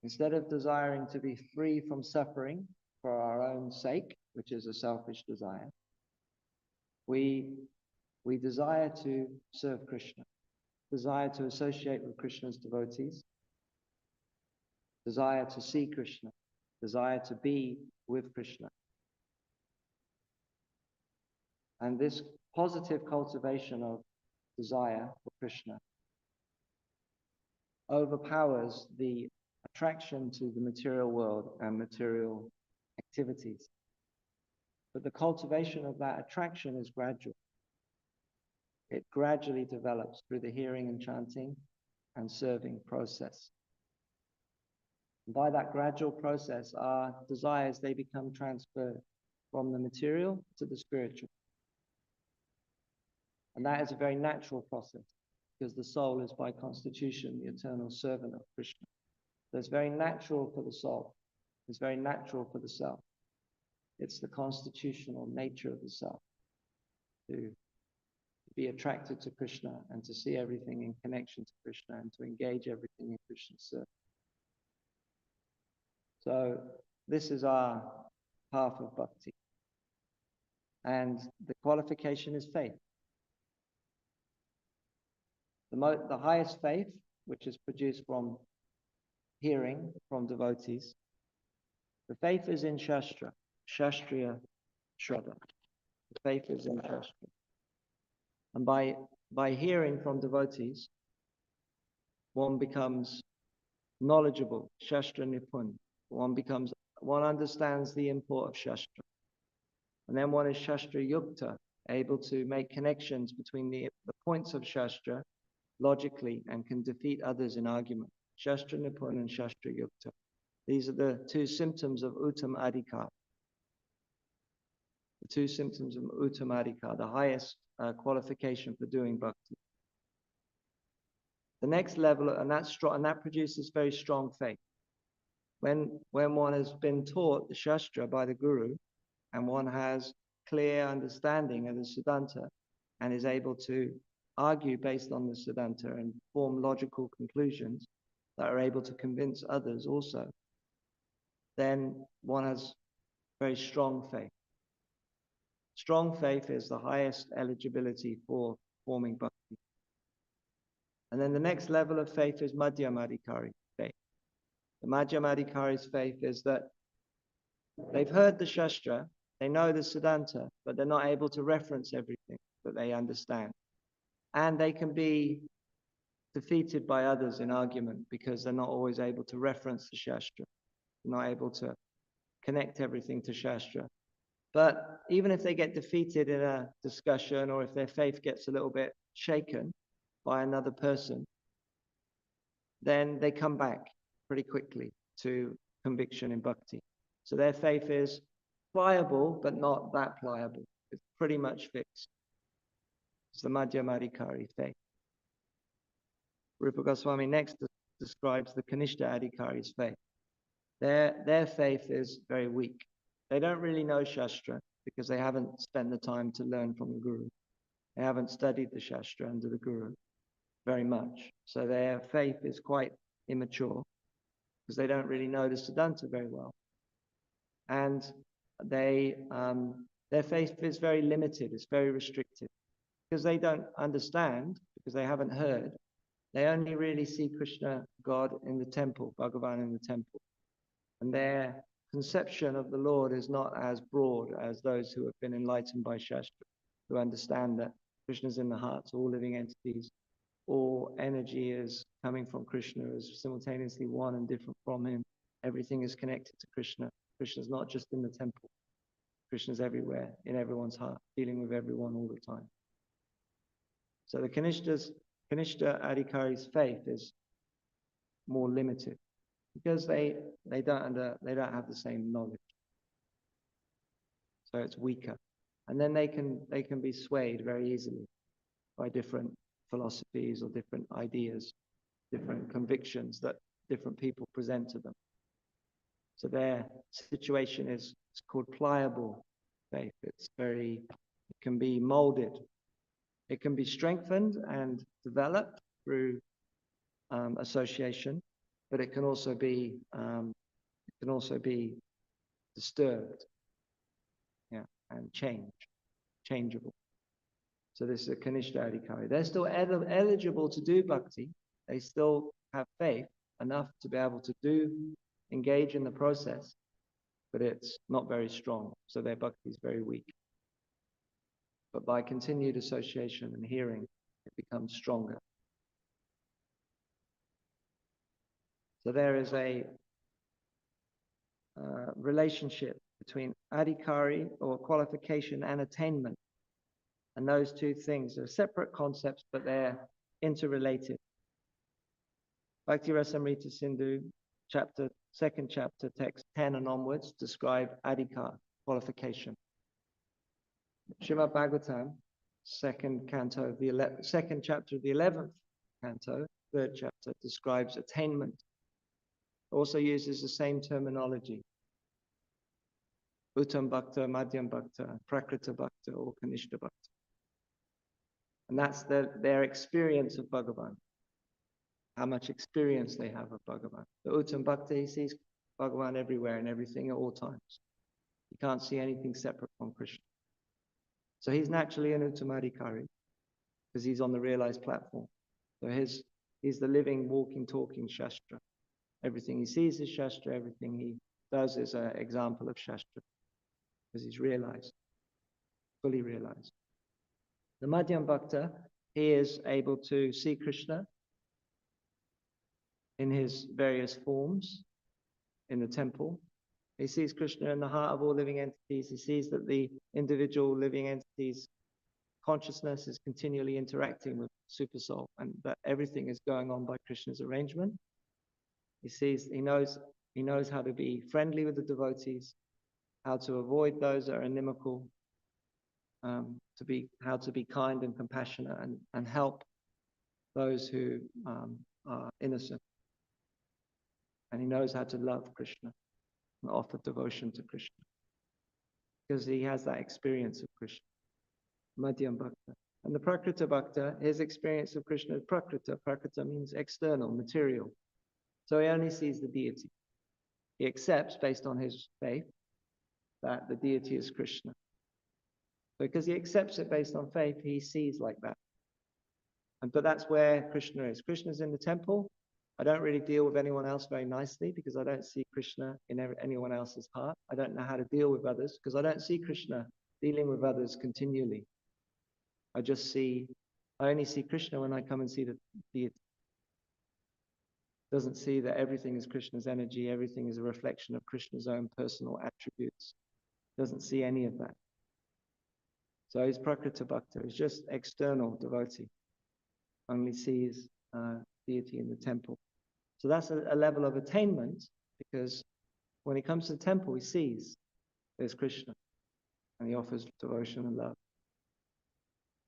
[SPEAKER 1] Instead of desiring to be free from suffering for our own sake, which is a selfish desire, we desire to serve Krishna, desire to associate with Krishna's devotees, desire to see Krishna, desire to be with Krishna. And this positive cultivation of desire for Krishna overpowers the attraction to the material world and material activities. But the cultivation of that attraction is gradual. It gradually develops through the hearing and chanting and serving process. And by that gradual process, our desires, they become transferred from the material to the spiritual.
[SPEAKER 2] And that is a very natural process because the soul is by constitution the eternal servant of Krishna. So it's very natural for the soul. It's very natural for the self. It's the constitutional nature of the self to be attracted to Krishna and to see everything in connection to Krishna and to engage everything in Krishna's service. So this is our path of bhakti. And the qualification is faith. The highest faith, which is produced from hearing from devotees, the faith is in Shastra, Shastriya Shraddha. The faith is in Shastra. And by hearing from devotees, one becomes knowledgeable, Shastra Nipun. One understands the import of Shastra. And then one is Shastra Yukta, able to make connections between the points of Shastra logically and can defeat others in argument. Shastra Nipun and Shastra Yukta. These are the two symptoms of Uttam Adhikar. The two symptoms of Uttam Adhikar, the highest qualification for doing bhakti. The next level, and that produces very strong faith. When one has been taught the Shastra by the Guru, and one has clear understanding of the Siddhanta, and is able to argue based on the Siddhanta and form logical conclusions that are able to convince others also, then one has very strong faith. Strong faith is the highest eligibility for forming bhakti. And then the next level of faith is Madhyamadikari faith. The Madhyamadikari's faith is that they've heard the Shastra, they know the Siddhanta, but they're not able to reference everything that they understand. And they can be defeated by others in argument because they're not always able to reference the Shastra. They're not able to connect everything to Shastra. But even if they get defeated in a discussion, or if their faith gets a little bit shaken by another person, then they come back pretty quickly to conviction in bhakti. So their faith is pliable, but not that pliable. It's pretty much fixed. It's the Madhyamadikari faith. Rupa Goswami next describes the Kanishta Adhikari's faith. Their faith is very weak. They don't really know Shastra because they haven't spent the time to learn from the Guru. They haven't studied the Shastra under the Guru very much. So their faith is quite immature because they don't really know the Siddhanta very well. And their faith is very limited, it's very restricted. Because they don't understand, because they haven't heard, they only really see Krishna, God, in the temple, Bhagavan in the temple. And their conception of the Lord is not as broad as those who have been enlightened by Shastra, who understand that Krishna is in the hearts of all living entities. All energy is coming from Krishna, is simultaneously one and different from him. Everything is connected to Krishna. Krishna is not just in the temple. Krishna is everywhere, in everyone's heart, dealing with everyone all the time. So the Kanishta Adhikari's faith is more limited because they don't have the same knowledge. So it's weaker. And then they can be swayed very easily by different philosophies or different ideas, different convictions that different people present to them. So their situation is called pliable faith. It can be molded. It can be strengthened and developed through association, but it can also be disturbed, and changeable. So this is a Kanishta Adhikari. They're still eligible to do bhakti. They still have faith enough to be able to engage in the process, but it's not very strong. So their bhakti is very weak. But by continued association and hearing, it becomes stronger. So there is a relationship between adhikari or qualification and attainment. And those two things are separate concepts, but they're interrelated. Bhakti Rasamrita Sindhu, second chapter, text 10 and onwards, describe adhikar, qualification. Srimad Bhagavatam second canto of the second chapter of the 11th canto, third chapter, describes attainment. Also uses the same terminology. Uttam Bhakta, Madhyam Bhakta, Prakrita Bhakta, or Kanishta Bhakta. And that's their experience of Bhagavan. How much experience they have of Bhagavan. The Uttam Bhakta, he sees Bhagavan everywhere and everything at all times. He can't see anything separate from Krishna. So he's naturally an Uttamadhikari because he's on the realized platform. So he's the living, walking, talking Shastra. Everything he sees is Shastra, everything he does is an example of Shastra because he's realized, fully realized. The Madhyam Bhakta, he is able to see Krishna in his various forms in the temple. He sees Krishna in the heart of all living entities. He sees that the individual living entities' consciousness is continually interacting with Supersoul and that everything is going on by Krishna's arrangement. He knows how to be friendly with the devotees, how to avoid those that are inimical, how to be kind and compassionate and help those who are innocent. And he knows how to love Krishna and offer devotion to Krishna because he has that experience of Krishna. Madhyam Bhakta. And the Prakrita Bhakta, his experience of Krishna is Prakrita. Prakrita means external, material. So he only sees the deity. He accepts, based on his faith, that the deity is Krishna. Because he accepts it based on faith, he sees like that. But that's where Krishna is. Krishna's in the temple. I don't really deal with anyone else very nicely because I don't see Krishna in anyone else's heart. I don't know how to deal with others because I don't see Krishna dealing with others continually. I only see Krishna when I come and see the deity. Doesn't see that everything is Krishna's energy, everything is a reflection of Krishna's own personal attributes. Doesn't see any of that. So he's Prakrita Bhakta, he's just external devotee. Only sees deity in the temple. So that's a level of attainment because when he comes to the temple, he sees there's Krishna and he offers devotion and love.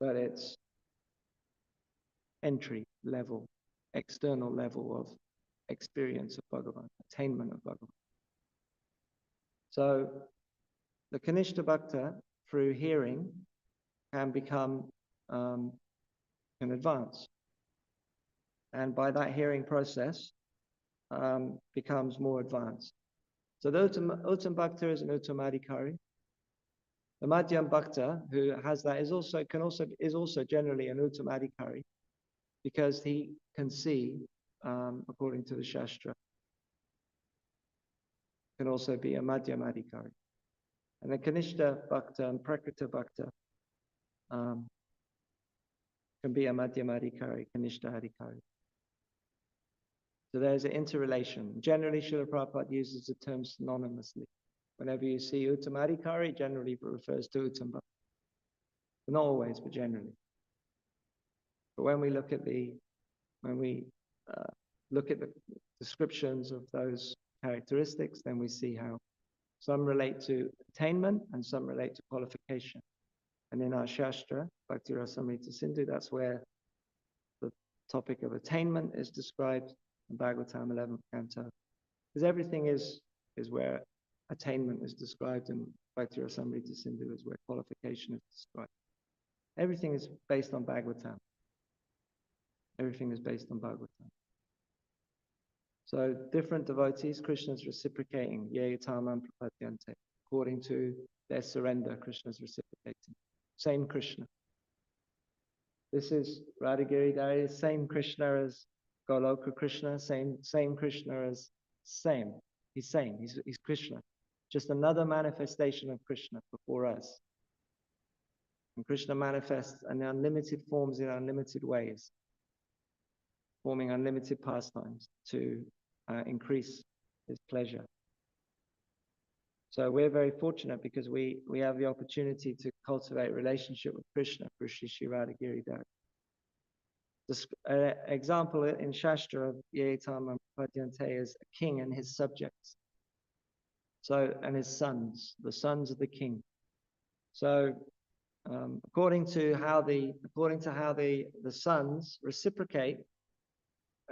[SPEAKER 2] But it's entry level, external level of experience of Bhagavan, attainment of Bhagavan. So the Kanishta Bhakta, through hearing, can become, can advance. And by that hearing process, becomes more advanced. So the Uttam Bhakta is an Uttamadhikari. The Madhyam Bhakta, who has that, is also generally an Uttamadhikari because he can see, according to the Shastra, can also be a Madhyamadhikari. And the Kanishta Bhakta and Prakrita Bhakta can be a Madhyamadhikari, Kanishta Adhikari. So there's an interrelation. Generally, Srila Prabhupada uses the term synonymously. Whenever you see Uttamadhikari, generally it refers to Uttam Bhakta. Not always, but generally. But when we look at the descriptions of those characteristics, then we see how some relate to attainment and some relate to qualification. And in our Shastra, Bhakti Rasamrita Sindhu, that's where the topic of attainment is described in Bhagavatam 11th canto. Because everything is where attainment is described, and Bhakti Rasamrita Sindhu is where qualification is described. Everything is based on Bhagavatam. Everything is based on Bhagavatam. So different devotees, Krishna's reciprocating, yeyatamam prapadyante. According to their surrender, Krishna's reciprocating. Same Krishna. This is Radhagiri Dari, same Krishna as Goloka Krishna, same Krishna as same. He's same, he's Krishna. Just another manifestation of Krishna before us. And Krishna manifests in unlimited forms in unlimited ways, forming unlimited pastimes to increase his pleasure. So we're very fortunate because we have the opportunity to cultivate a relationship with Krishna through Shri Shri Radhagiri Dari. The example in Shastra of Yeyatam Prapadyante is a king and his subjects. So, and his sons, the sons of the king. So according to how the sons reciprocate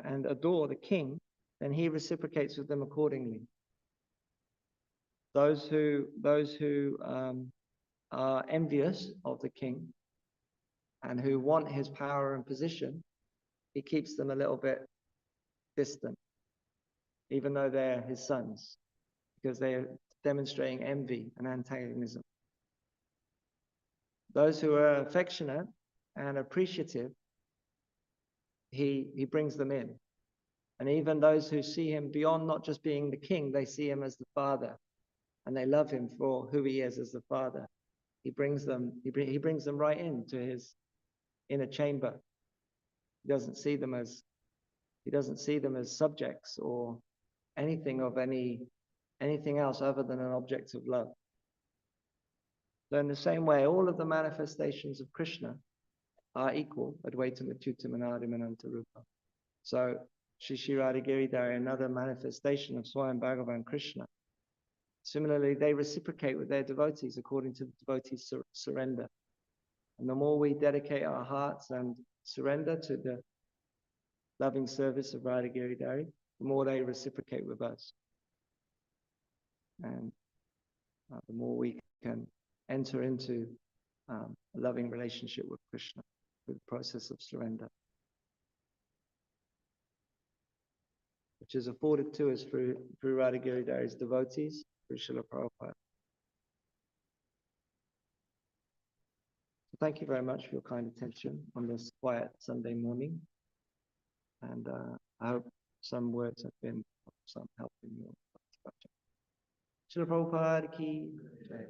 [SPEAKER 2] and adore the king, then he reciprocates with them accordingly. Those who are envious of the king and who want his power and position, he keeps them a little bit distant, even though they're his sons, because they're demonstrating envy and antagonism. Those who are affectionate and appreciative, he brings them in. And even those who see him beyond not just being the king, they see him as the father, and they love him for who he is as the father. He brings them right into his inner chamber. He doesn't see them as subjects or anything else other than an object of love. So in the same way, all of the manifestations of Krishna are equal, Advaitam, Achyutam, Anadam, and Antarupa. So Shri Shri Radha Giridhari, another manifestation of Swayam Bhagavan Krishna. Similarly, they reciprocate with their devotees according to the devotees' surrender. And the more we dedicate our hearts and surrender to the loving service of Radha Giridhari, the more they reciprocate with us. And the more we can enter into a loving relationship with Krishna through the process of surrender, which is afforded to us through Radha Giridhari's devotees, through Srila Prabhupada. So thank you very much for your kind attention on this quiet Sunday morning. And I hope some words have been of some help in your discussion. Srila Prabhupada ki jai.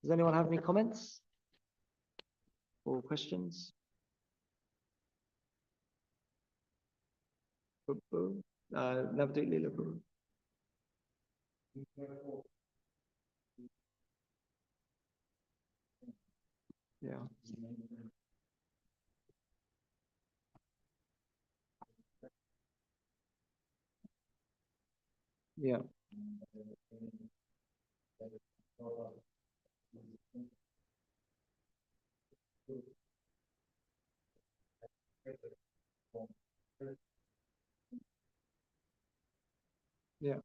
[SPEAKER 2] Does anyone have any comments or questions? Navadvip Leela Prabhu. Yeah. Yeah. Yeah.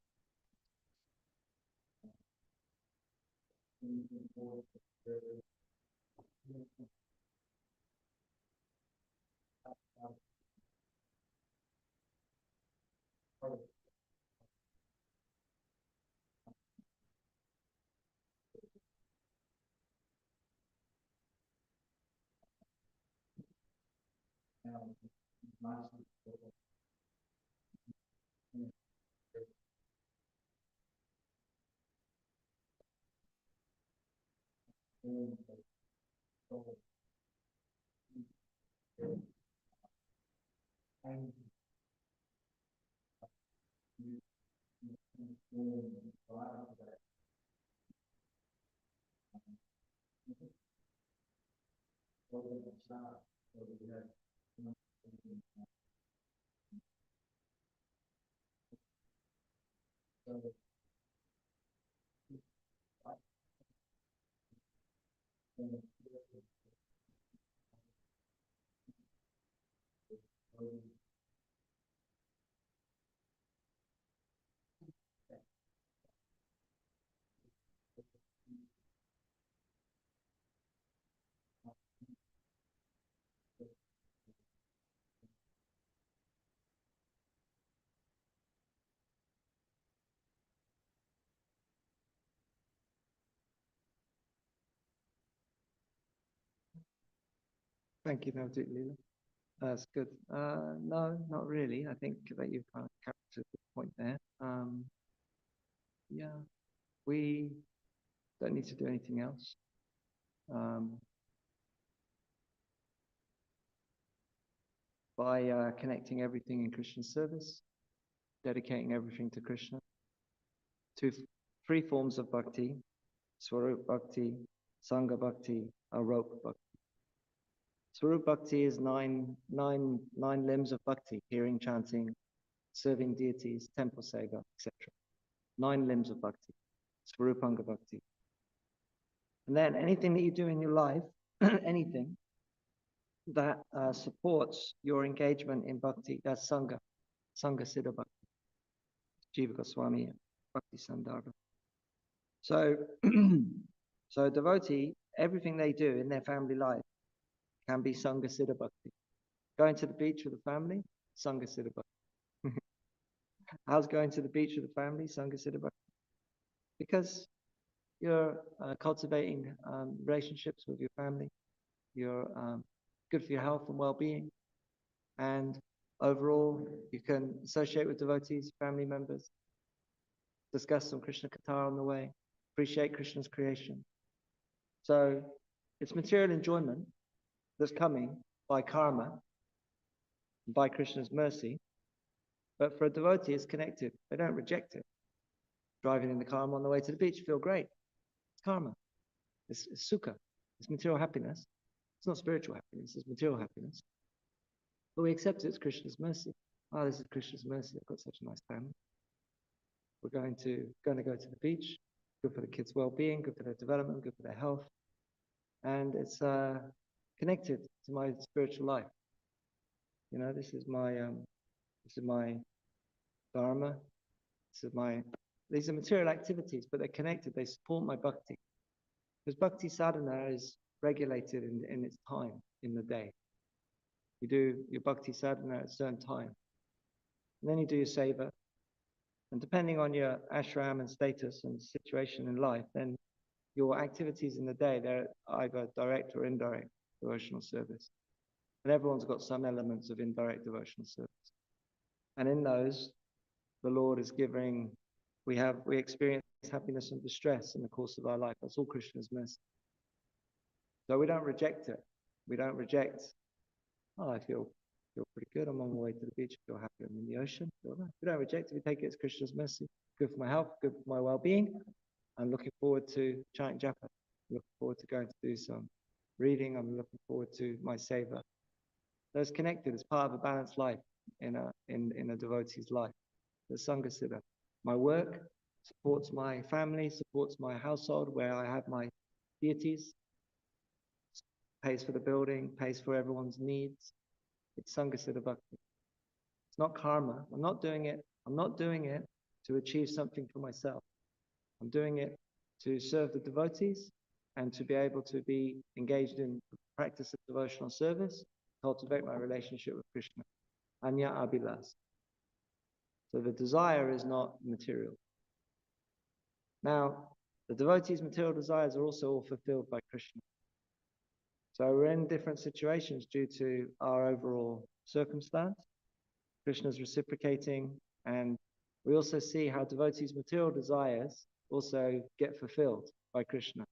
[SPEAKER 2] Thank you, Navadvip Leela. That's good. No, not really. I think that you've kind of captured the point there. Yeah, we don't need to do anything else. By connecting everything in Krishna service, dedicating everything to Krishna. Three forms of bhakti: Swarup Bhakti, Sangha Bhakti, Aropa Bhakti. Swarup Bhakti is nine limbs of bhakti: hearing, chanting, serving deities, temple seva, etc. 9 limbs of bhakti. Swarupanga Bhakti. And then anything that you do in your life, anything that supports your engagement in bhakti, that's Sangha, Sangha Siddha Bhakti, Jiva Goswami, Bhakti Sandarbha. So, so a devotee, everything they do in their family life can be Sangha Siddha Bhakti. Going to the beach with the family, Sangha Siddha Bhakti. How's going to the beach with the family, Sangha Siddha Bhakti? Because you're cultivating relationships with your family. You're good for your health and well-being. And overall, you can associate with devotees, family members, discuss some Krishna Katha on the way, appreciate Krishna's creation. So it's material enjoyment that's coming by karma, by Krishna's mercy. But for a devotee, it's connected. They don't reject it. Driving in the car on the way to the beach, feel great. It's karma. It's sukha. It's material happiness. It's not spiritual happiness, it's material happiness. But we accept it's Krishna's mercy. Oh, this is Krishna's mercy. I've got such a nice family. We're going to go to the beach. Good for the kids' well-being, good for their development, good for their health. And it's connected to my spiritual life. You know, this is my dharma. These are material activities, but they're connected. They support my bhakti. Because bhakti sadhana is regulated in its time in the day. You do your bhakti sadhana at a certain time. And then you do your seva. And depending on your ashram and status and situation in life, then your activities in the day, they're either direct or indirect devotional service. And everyone's got some elements of indirect devotional service. And in those, the Lord is giving, we experience happiness and distress in the course of our life. That's all Krishna's mercy. So we don't reject it. We don't reject, oh, I feel pretty good. I'm on my way to the beach. I feel happy. I'm in the ocean. We don't reject it. We take it as Krishna's mercy. Good for my health, good for my well-being. I'm looking forward to chanting japa. I'm looking forward to going to do some reading. I'm looking forward to my seva. So it's connected as part of a balanced life in a devotee's life. The Sangha Siddha. My work supports my family, supports my household where I have my deities, pays for the building, pays for everyone's needs. It's Sangha Siddha Bhakti. It's not karma. I'm not doing it to achieve something for myself. I'm doing it to serve the devotees and to be able to be engaged in the practice of devotional service, cultivate my relationship with Krishna. Anya Abhilas. So the desire is not material. Now, the devotees' material desires are also all fulfilled by Krishna. So we're in different situations due to our overall circumstance. Krishna's reciprocating, and we also see how devotees' material desires also get fulfilled by Krishna.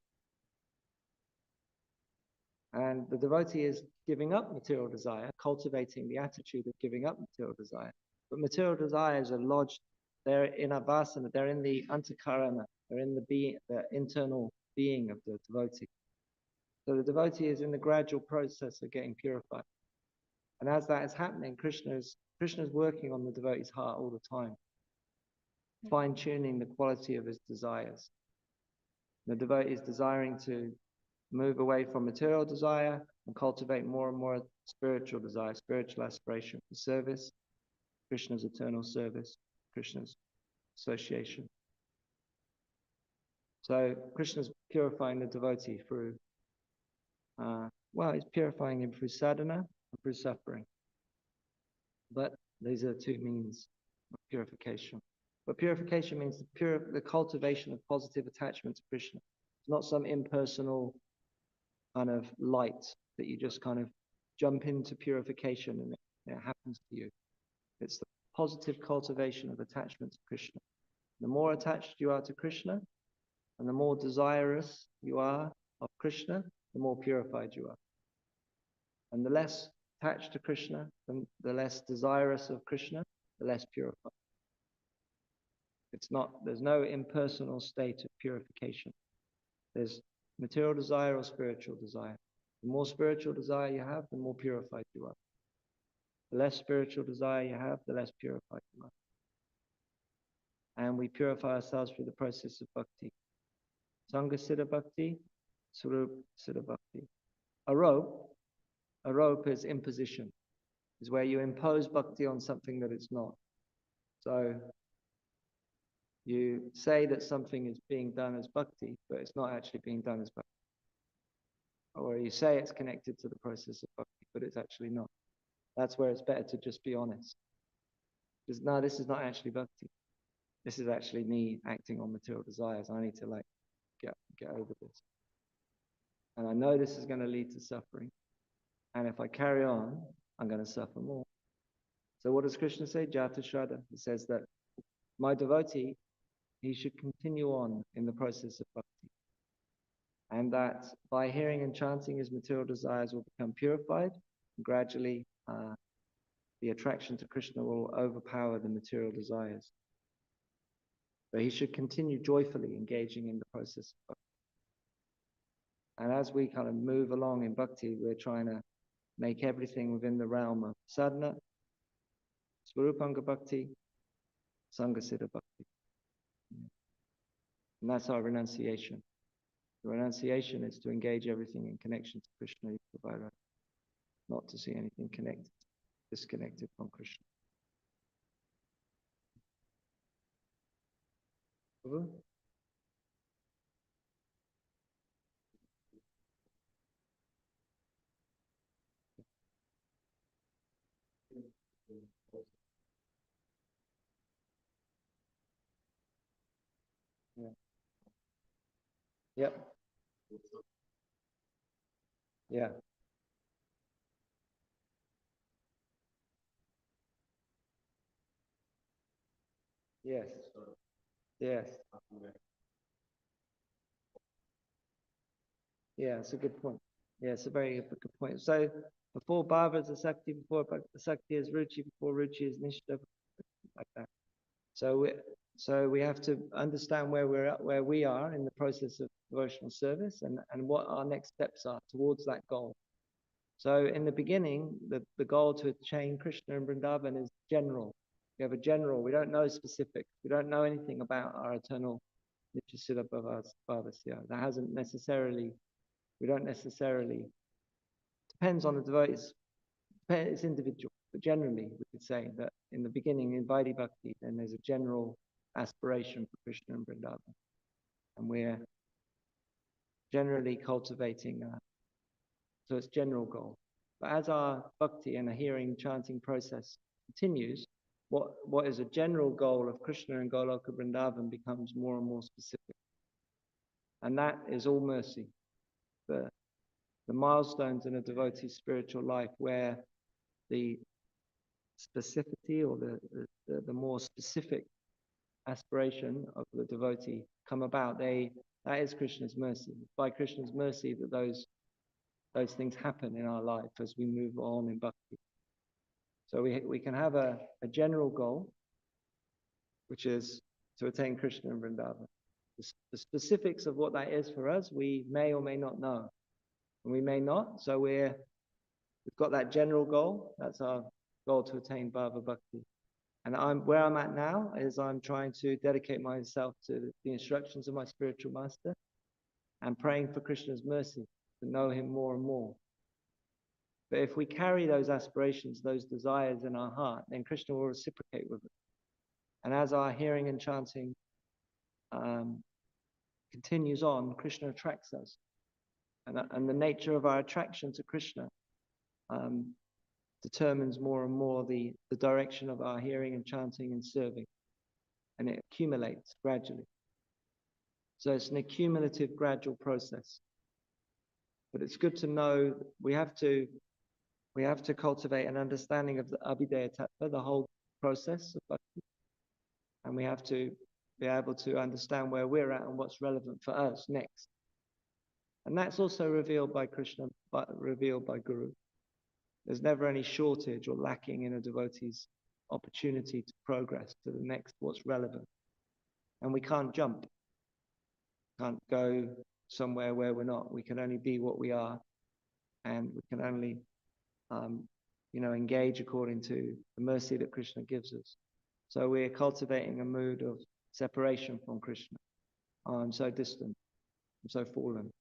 [SPEAKER 2] And the devotee is giving up material desire, cultivating the attitude of giving up material desire. But material desires are lodged, they're in avasana, they're in the antakarana, they're in the internal being of the devotee. So the devotee is in the gradual process of getting purified. And as that is happening, Krishna's working on the devotee's heart all the time, fine-tuning the quality of his desires. The devotee is desiring to move away from material desire and cultivate more and more spiritual desire, spiritual aspiration for service, Krishna's eternal service, Krishna's association. So Krishna's purifying the devotee through, he's purifying him through sadhana and through suffering. But these are two means of purification. But purification means the cultivation of positive attachment to Krishna. It's not some impersonal kind of light that you just kind of jump into purification and it happens to you. It's the positive cultivation of attachment to Krishna. The more attached you are to Krishna, and the more desirous you are of Krishna, the more purified you are. And the less attached to Krishna, the less desirous of Krishna, the less purified. There's no impersonal state of purification. There's material desire or spiritual desire. The more spiritual desire you have, the more purified you are. The less spiritual desire you have, the less purified you are. And we purify ourselves through the process of bhakti. Sangha Siddha Bhakti Swarupa Bhakti. A rope is imposition, is where you impose bhakti on something that it's not. So you say that something is being done as bhakti, but it's not actually being done as bhakti. Or you say it's connected to the process of bhakti, but it's actually not. That's where it's better to just be honest. Because no, this is not actually bhakti. This is actually me acting on material desires. I need to like get over this. And I know this is going to lead to suffering. And if I carry on, I'm going to suffer more. So what does Krishna say? Jata Shraddha. He says that my devotee, he should continue on in the process of bhakti. And that by hearing and chanting, his material desires will become purified. And gradually, the attraction to Krishna will overpower the material desires. So he should continue joyfully engaging in the process of bhakti. And as we kind of move along in bhakti, we're trying to make everything within the realm of sadhana, Swarupanga Bhakti, Sangasiddha Bhakti. And that's our renunciation. The renunciation is to engage everything in connection to Krishna, not to see anything disconnected from Krishna. Yeah. Yep. Yeah. Yes. Yes. Yeah, it's a good point. Yeah, it's a very good point. So before Bhava is Asakti, before Asakti is Ruchi, before Ruchi is Nishta, like that. So we have to understand where we are in the process of devotional service and what our next steps are towards that goal. So in the beginning, the goal to attain Krishna and Vrindavan is general. We have a general, we don't know specific, we don't know anything about our eternal Nityasiddha Bhavasya. That hasn't necessarily, we don't necessarily, depends on the devotees, it's individual, but generally we could say that in the beginning in Vaidhi Bhakti, then there's a general aspiration for Krishna and Vrindavan. And we're generally cultivating, so it's general goal. But as our bhakti and a hearing chanting process continues, what is a general goal of Krishna and Goloka Vrindavan becomes more and more specific. And that is all mercy. The milestones in a devotee's spiritual life where the specificity or the more specific aspiration of the devotee come about, that is Krishna's mercy. It's by Krishna's mercy that those things happen in our life as we move on in bhakti. So we can have a general goal, which is to attain Krishna and Vrindavan. The specifics of what that is for us, we may or may not know. And we may not, so we've got that general goal. That's our goal to attain Bhava Bhakti. And where I'm at now is I'm trying to dedicate myself to the instructions of my spiritual master and praying for Krishna's mercy to know him more and more. But if we carry those aspirations, those desires in our heart, then Krishna will reciprocate with it. And as our hearing and chanting continues on, Krishna attracts us. And the nature of our attraction to Krishna determines more and more the direction of our hearing and chanting and serving. And it accumulates gradually. So it's an accumulative, gradual process. But it's good to know we have to cultivate an understanding of the Abhidheya Tattva, the whole process of bhakti. And we have to be able to understand where we're at and what's relevant for us next. And that's also revealed by Krishna, but revealed by Guru. There's never any shortage or lacking in a devotee's opportunity to progress to the next, what's relevant. And we can't jump. Can't go somewhere where we're not. We can only be what we are. And we can only, engage according to the mercy that Krishna gives us. So we're cultivating a mood of separation from Krishna. Oh, I'm so distant. I'm so fallen.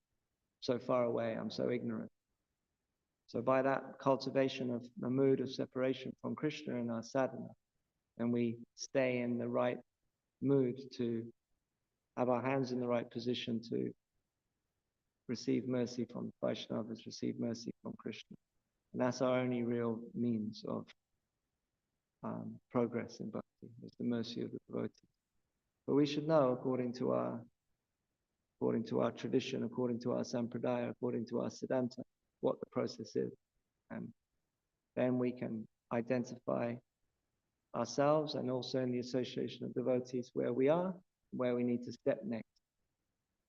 [SPEAKER 2] so far away, I'm so ignorant. So by that cultivation of the mood of separation from Krishna in our sadhana, and we stay in the right mood to have our hands in the right position to receive mercy from the Vaishnavas, receive mercy from Krishna. And that's our only real means of progress in bhakti, is the mercy of the devotees. But we should know, according to our tradition, according to our sampradaya, according to our siddhanta, what the process is. And then we can identify ourselves and also in the association of devotees where we are, where we need to step next.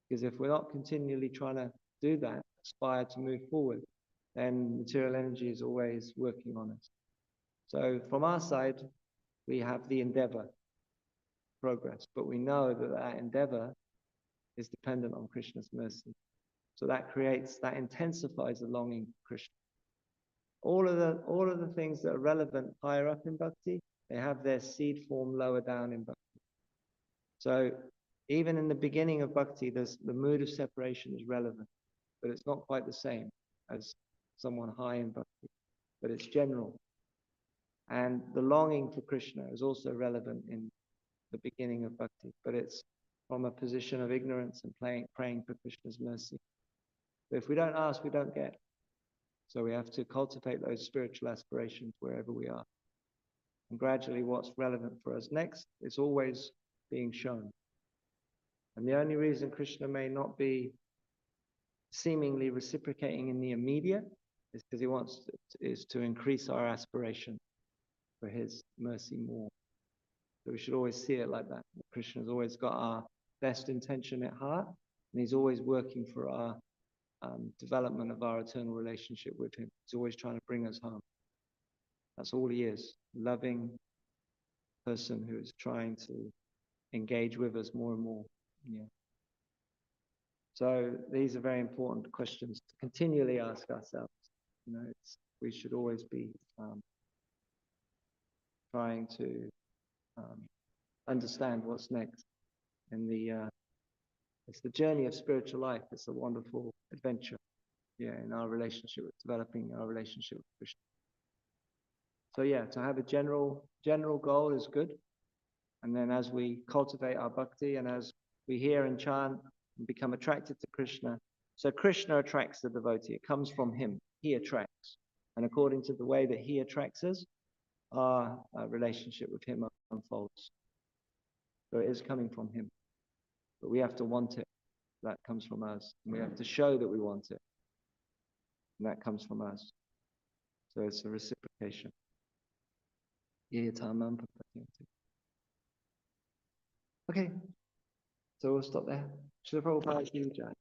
[SPEAKER 2] Because if we're not continually trying to do that, aspire to move forward, then material energy is always working on us. So from our side, we have the endeavor, progress, but we know that that endeavor is dependent on Krishna's mercy. So that intensifies the longing for Krishna. All of the things that are relevant higher up in bhakti, they have their seed form lower down in bhakti. So even in the beginning of bhakti, the mood of separation is relevant, but it's not quite the same as someone high in bhakti, but it's general. And the longing for Krishna is also relevant in the beginning of bhakti, but it's from a position of ignorance and praying for Krishna's mercy. But if we don't ask, we don't get. So we have to cultivate those spiritual aspirations wherever we are. And gradually what's relevant for us next is always being shown. And the only reason Krishna may not be seemingly reciprocating in the immediate is because he wants to increase our aspiration for his mercy more. So we should always see it like that. Krishna's always got our best intention at heart, and he's always working for our development of our eternal relationship with him. He's always trying to bring us home. That's all he is, loving person who is trying to engage with us more and more. Yeah. So these are very important questions to continually ask ourselves. We should always be trying to understand what's next. And it's the journey of spiritual life. It's a wonderful adventure, in our relationship with developing our relationship with Krishna. So to have a general goal is good. And then as we cultivate our bhakti and as we hear and chant and become attracted to Krishna, so Krishna attracts the devotee. It comes from him. He attracts. And according to the way that he attracts us, our relationship with him unfolds. So it is coming from him. But we have to want it. That comes from us. And we have to show that we want it. And that comes from us. So it's a reciprocation. Okay. So we'll stop there. Srila Prabhupada ki jai.